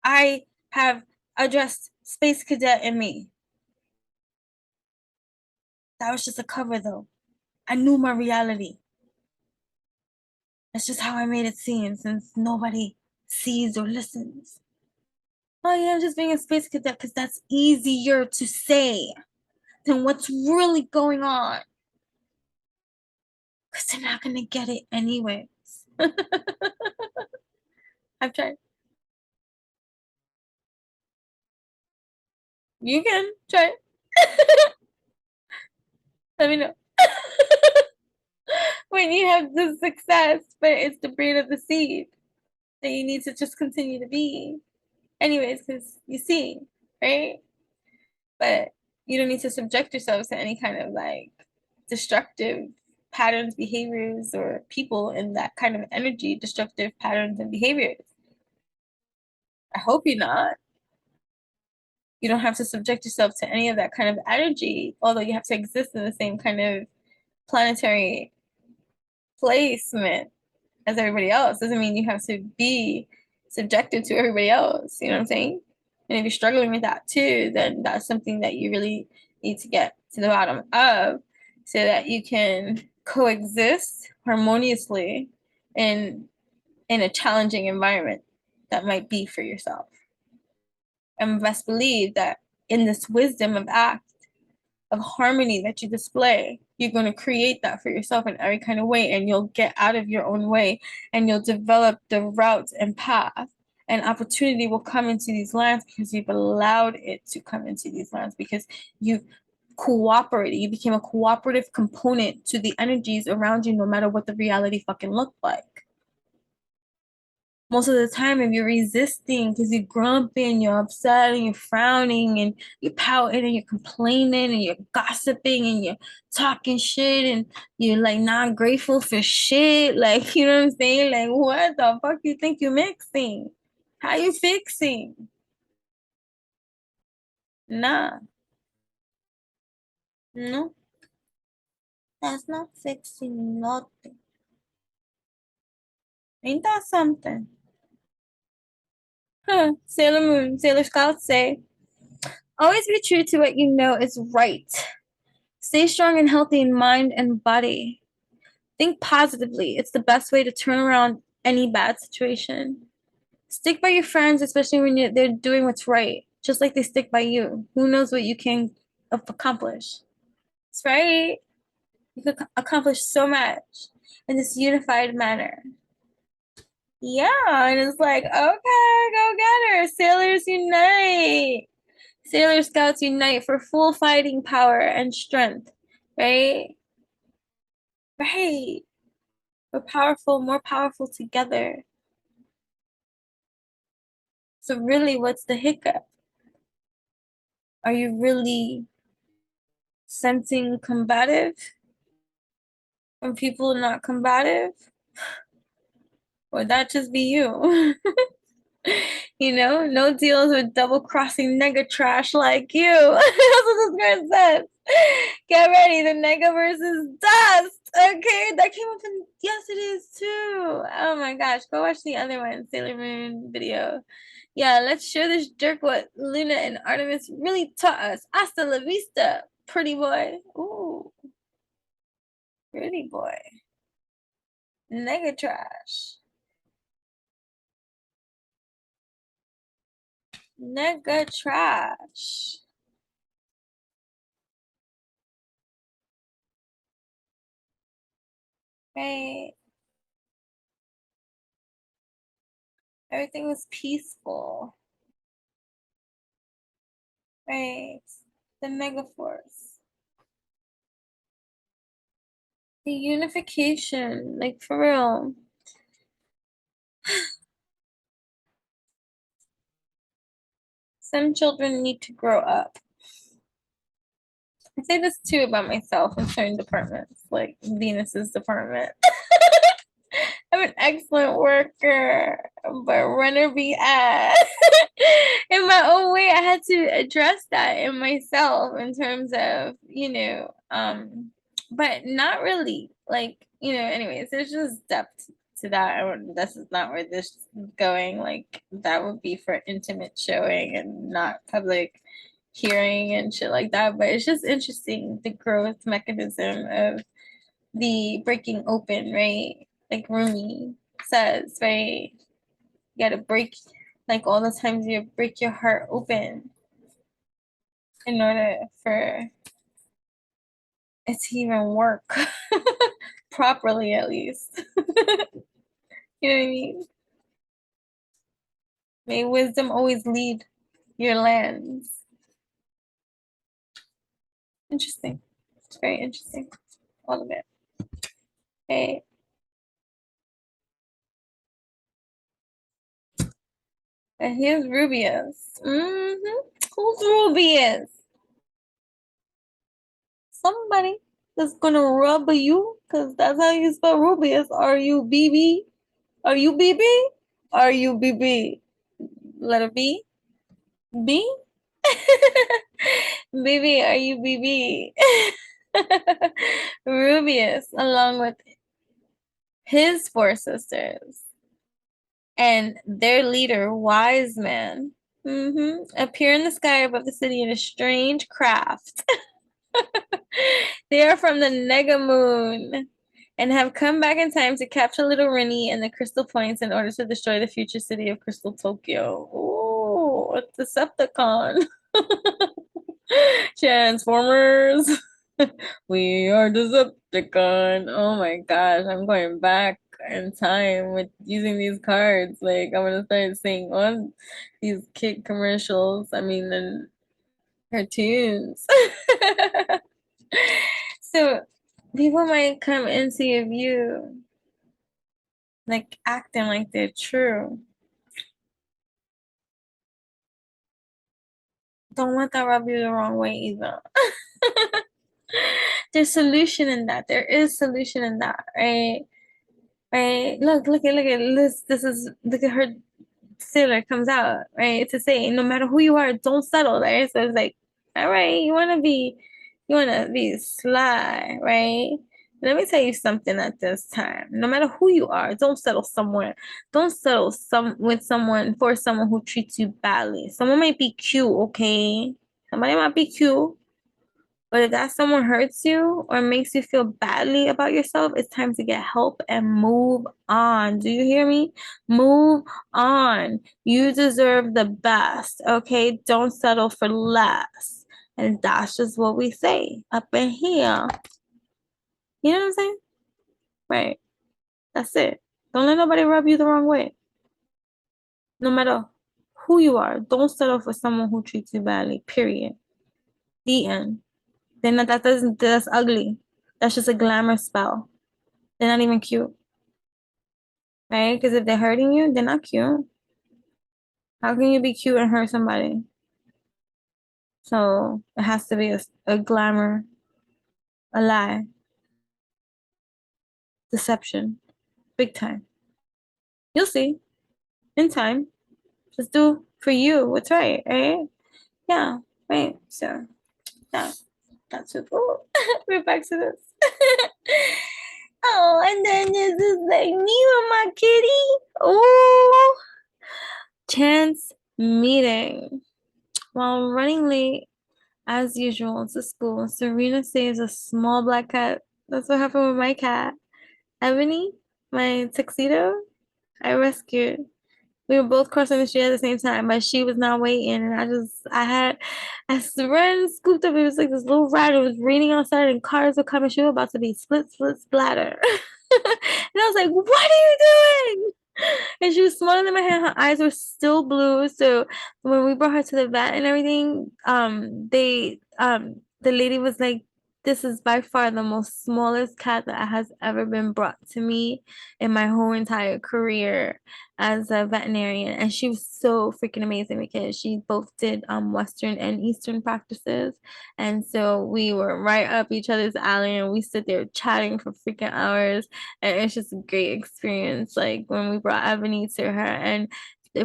Speaker 1: I have addressed Space Cadet in me. That was just a cover though. I knew my reality. That's just how I made it seem since nobody sees or listens. Oh yeah, I'm just being a space cadet because that's easier to say than what's really going on. Because they're not gonna get it anyways. I've tried. You can try it. Let me know. When you have the success, but it's the brain of the seed that you need to just continue to be. Anyways, because you see, right? But you don't need to subject yourself to any kind of like destructive patterns, behaviors, or people in that kind of energy, destructive patterns and behaviors. I hope you're not. You don't have to subject yourself to any of that kind of energy, although you have to exist in the same kind of planetary placement as everybody else. Doesn't mean you have to be subjected to everybody else. You know what I'm saying? And if you're struggling with that too, then that's something that you really need to get to the bottom of so that you can coexist harmoniously in a challenging environment that might be for yourself. And best believe that in this wisdom of act, of harmony that you display, you're going to create that for yourself in every kind of way, and you'll get out of your own way and you'll develop the route and path, and opportunity will come into these lands because you've allowed it to come into these lands, because you've cooperated. You became a cooperative component to the energies around you, no matter what the reality fucking looked like. Most of the time, if you're resisting because you're grumpy and you're upset and you're frowning and you're pouting and you're complaining and you're gossiping and you're talking shit and you're like not grateful for shit, like, you know what I'm saying? Like, what the fuck you think you're mixing? How you fixing? Nah, no, that's not fixing nothing. Ain't that something? Huh. Sailor Moon, Sailor Scouts say, always be true to what you know is right. Stay strong and healthy in mind and body. Think positively. It's the best way to turn around any bad situation. Stick by your friends, especially when they're doing what's right, just like they stick by you. Who knows what you can accomplish? That's right. You could accomplish so much in this unified manner. Yeah, and it's like, okay, go get her. Sailors unite. Sailor Scouts unite for full fighting power and strength, right? Right. We're powerful, more powerful together. So really, what's the hiccup? Are you really sensing combative when people are not combative? Or that just be you? No deals with double crossing nega trash like you. That's what this girl says. Get ready, the nega versus dust. Okay, that came up in yes, it is too. Oh my gosh, go watch the other one, Sailor Moon video. Yeah, let's show this jerk what Luna and Artemis really taught us. Hasta la vista, pretty boy. Ooh, pretty boy. Nega trash. Nega trash. Right. Everything was peaceful. Right. The megaforce. The unification. Like for real. Some children need to grow up. I say this too about myself in certain departments, like Venus's department. I'm an excellent worker, but runner be ass. In my own way, I had to address that in myself in terms of, but not really. Like, anyways, there's just depth to that. This is not where this is going. Like, that would be for intimate showing and not public hearing and shit like that. But it's just interesting the growth mechanism of the breaking open, right? Like Rumi says, right? You gotta break, like all the times you break your heart open in order for it to even work properly, at least. You know what I mean? May wisdom always lead your lands. Interesting. It's very interesting. All of it. Hey, and here's Rubius. Who's Rubius? Somebody that's gonna rub you, because that's how you spell Rubius. R-U-B-B. Are you BB? Are you BB? Letter B? B? BB, are you BB? Rubius, along with his four sisters and their leader, Wise Man, appear in the sky above the city in a strange craft. They are from the Nega Moon and have come back in time to capture Little Rennie and the Crystal Points in order to destroy the future city of Crystal Tokyo. Ooh, a Decepticon. Transformers. We are Decepticon. Oh my gosh, I'm going back in time with using these cards. Like I'm gonna start seeing on these kid commercials. I mean, and cartoons. So people might come into your view like acting like they're true. Don't let that rub you the wrong way either. There's solution in that. There is solution in that, right? Right? Look at this. This is look at her sailor comes out, right? To say no matter who you are, don't settle, right? So it's like, all right, you wanna be sly, right? Let me tell you something at this time. No matter who you are, don't settle somewhere. Don't settle with someone for someone who treats you badly. Someone might be cute, okay? Somebody might be cute, but if that someone hurts you or makes you feel badly about yourself, it's time to get help and move on. Do you hear me? Move on. You deserve the best, okay? Don't settle for less. And that's just what we say up in here. You know what I'm saying? Right. That's it. Don't let nobody rub you the wrong way. No matter who you are, don't settle for someone who treats you badly. Period. The end. Then that's ugly. That's just a glamour spell. They're not even cute, right? Because if they're hurting you, they're not cute. How can you be cute and hurt somebody? So it has to be a glamour, a lie, deception, big time. You'll see in time. Just do for you what's right, right? Yeah, right. So yeah, that's it. Oh, we're back to this. Oh, and then this is like me with my kitty. Oh, chance meeting. While running late, as usual, to school, Serena saves a small black cat. That's what happened with my cat. Ebony, my tuxedo, I rescued. We were both crossing the street at the same time, but she was not waiting. And I ran, scooped up. It was like this little rat. It was raining outside and cars were coming. She was about to be split, split, splatter. And I was like, what are you doing? And she was smaller than my hand. Her eyes were still blue. So when we brought her to the vet and everything, the lady was like, this is by far the most smallest cat that has ever been brought to me in my whole entire career as a veterinarian. And she was so freaking amazing because she both did Western and Eastern practices. And so we were right up each other's alley and we stood there chatting for freaking hours. And it's just a great experience. Like when we brought Ebony to her, and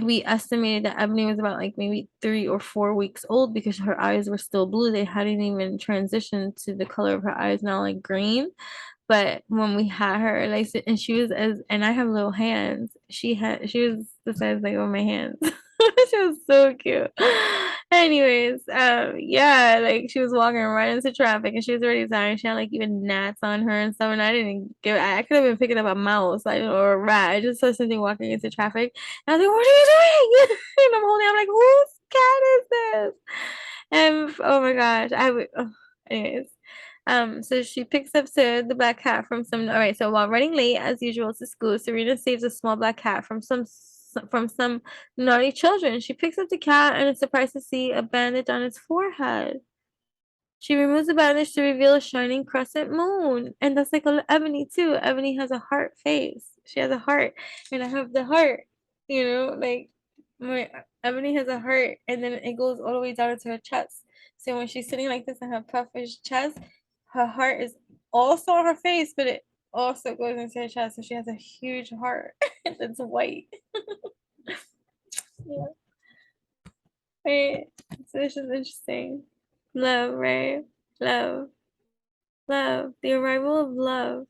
Speaker 1: we estimated that Ebony was about like maybe 3 or 4 weeks old because her eyes were still blue. They hadn't even transitioned to the color of her eyes now, like green. But when we had her, like, and she was and I have little hands. She was the size like of my hands. She was so cute. Anyways, yeah, like she was walking right into traffic and she was already tired. She had like even gnats on her and stuff, and I didn't give. I could have been picking up a mouse, or a rat. I just saw something walking into traffic, and I was like, "What are you doing?" And I'm holding. I'm like, "Whose cat is this?" And oh my gosh, I would. Oh, anyways. So she picks up the black cat from some. All right, so while running late as usual to school, Serena saves a small black cat from some naughty children. She picks up the cat and is surprised to see a bandage on its forehead. She removes the bandage to reveal a shining crescent moon, and that's like a Ebony too. Ebony has a heart face. She has a heart, and I have the heart. Like my Ebony has a heart, and then it goes all the way down into her chest. So when she's sitting like this in her puffish chest, her heart is also on her face, but it also goes into her chest. So she has a huge heart that's white. Yeah, right. So this is interesting. Love, right? Love, love, the arrival of love.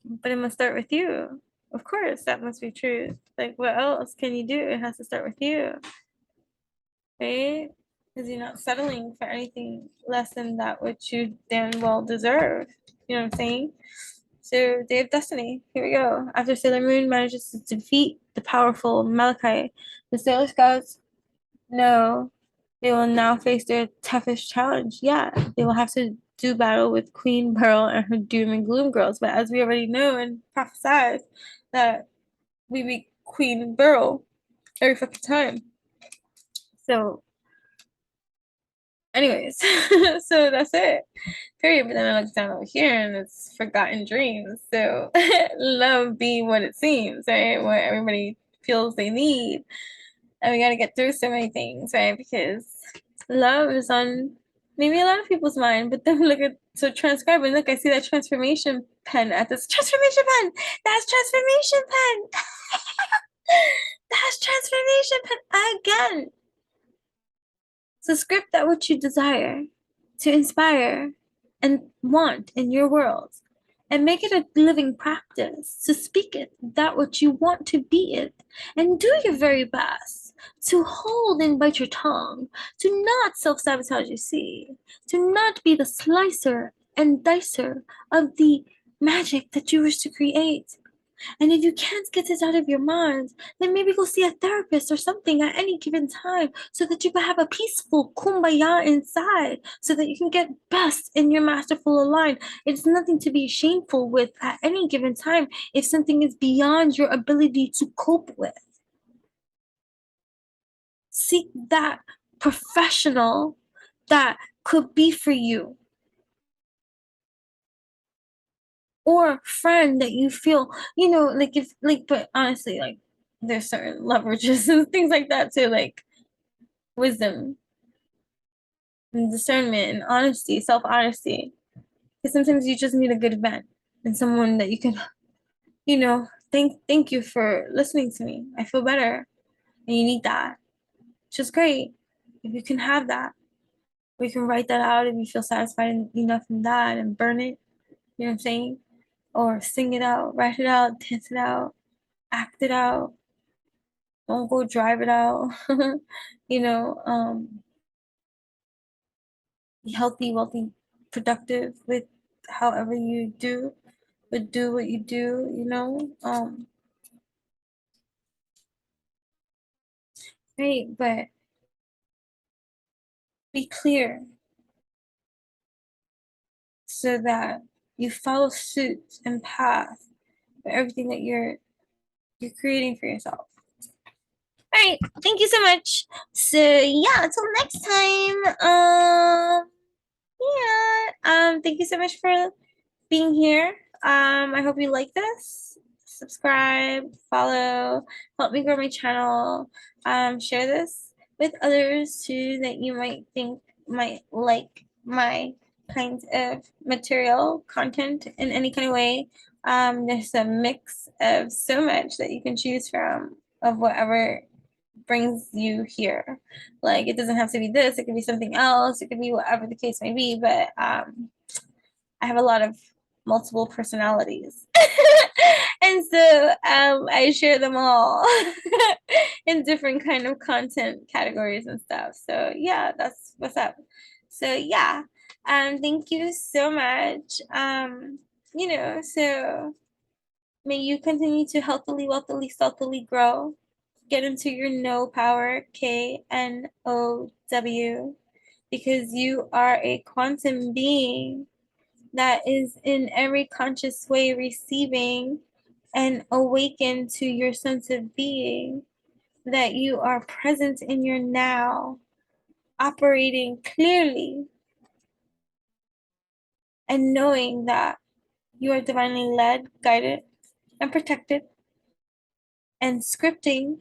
Speaker 1: But it must start with you. Of course, that must be true. Like, what else can you do? It has to start with you, right? Because you're not settling for anything less than that which you damn well deserve. You know what I'm saying? So, Day of Destiny. Here we go. After Sailor Moon manages to defeat the powerful Malachi, the Sailor Scouts know they will now face their toughest challenge. Yeah, they will have to do battle with Queen Pearl and her doom and gloom girls. But as we already know and prophesied, that we beat Queen Pearl every fucking time. So, anyways, so that's it. Period. But then I look down over here and it's forgotten dreams. So love be what it seems, right? What everybody feels they need. And we gotta get through so many things, right? Because love is on maybe a lot of people's mind, but then look at so transcribe and look, I see that transformation pen at this transformation pen. That's transformation pen. That's transformation pen again. So script that which you desire to inspire and want in your world, and make it a living practice to speak it, that which you want to be it, and do your very best to hold and bite your tongue, to not self-sabotage, you see, to not be the slicer and dicer of the magic that you wish to create. And if you can't get it out of your mind, then maybe go see a therapist or something at any given time so that you can have a peaceful kumbaya inside, so that you can get best in your masterful align. It's nothing to be shameful with at any given time if something is beyond your ability to cope with. Seek that professional that could be for you, or friend that you feel, like, if like, but honestly, like, there's certain leverages and things like that too, like wisdom and discernment and honesty, self-honesty. Because sometimes you just need a good vent and someone that you can, thank you for listening to me. I feel better. And you need that. It's just great. If you can have that, we can write that out if you feel satisfied enough in that and burn it. You know what I'm saying? Or sing it out, write it out, dance it out, act it out. Don't go drive it out. you know, um, be healthy, wealthy, productive with however you do, but do what you do. Right, but be clear so that you follow suit and path for everything that you're creating for yourself. All right, thank you so much. So yeah, until next time. Thank you so much for being here. I hope you like this. Subscribe, follow, help me grow my channel. Share this with others too that you might think might like my kind of material content in any kind of way. There's a mix of so much that you can choose from of whatever brings you here. Like, it doesn't have to be this, it could be something else, it could be whatever the case may be, but I have a lot of multiple personalities. And so I share them all in different kind of content categories and stuff. So yeah, that's what's up. So yeah, thank you so much. So may you continue to healthily, wealthily, stealthily grow. Get into your know power, KNOW, because you are a quantum being that is in every conscious way receiving and awaken to your sense of being, that you are present in your now, operating clearly and knowing that you are divinely led, guided, and protected, and scripting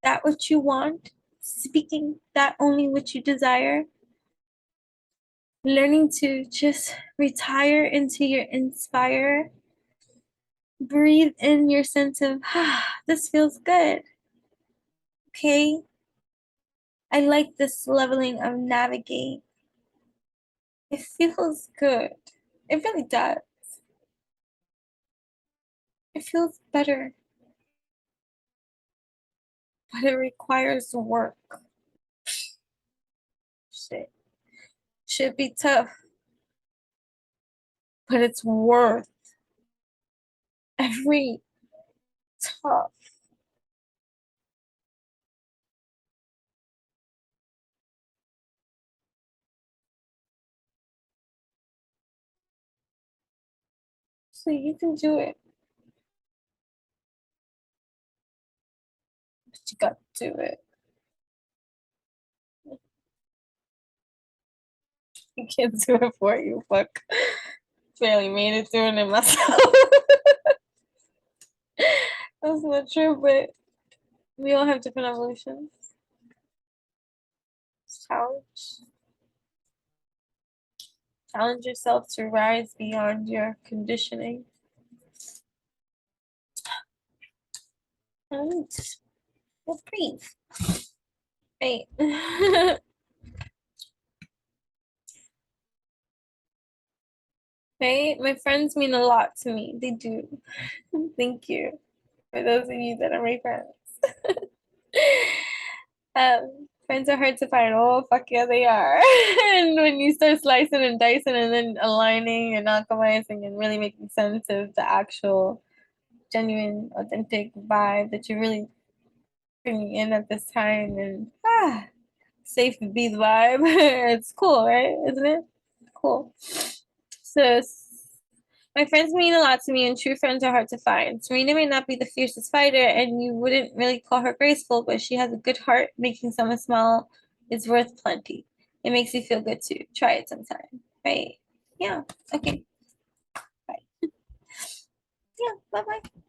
Speaker 1: that which you want, speaking that only which you desire, learning to just retire into your inspire. Breathe in your sense of, this feels good. Okay. I like this leveling of navigate. It feels good. It really does. It feels better, but it requires work. Shit. Should be tough, but it's worth every tough. So you can do it, but you got to do it. You can't do it for you. Fuck. Barely made it doing it myself. That's not true, but we all have different evolutions. Challenge. Challenge yourself to rise beyond your conditioning. And just breathe. Right. right? My friends mean a lot to me. They do. Thank you for those of you that are my friends. Friends are hard to find. Oh, fuck yeah, they are. And when you start slicing and dicing and then aligning and alchemizing and really making sense of the actual, genuine, authentic vibe that you're really bringing in at this time, and safe to be the vibe. It's cool, right? Isn't it? Cool. So my friends mean a lot to me, and true friends are hard to find. Serena may not be the fiercest fighter, and you wouldn't really call her graceful, but she has a good heart. Making someone smile is worth plenty. It makes you feel good too. Try it sometime, right? Yeah. Okay. Bye. Yeah. Bye bye.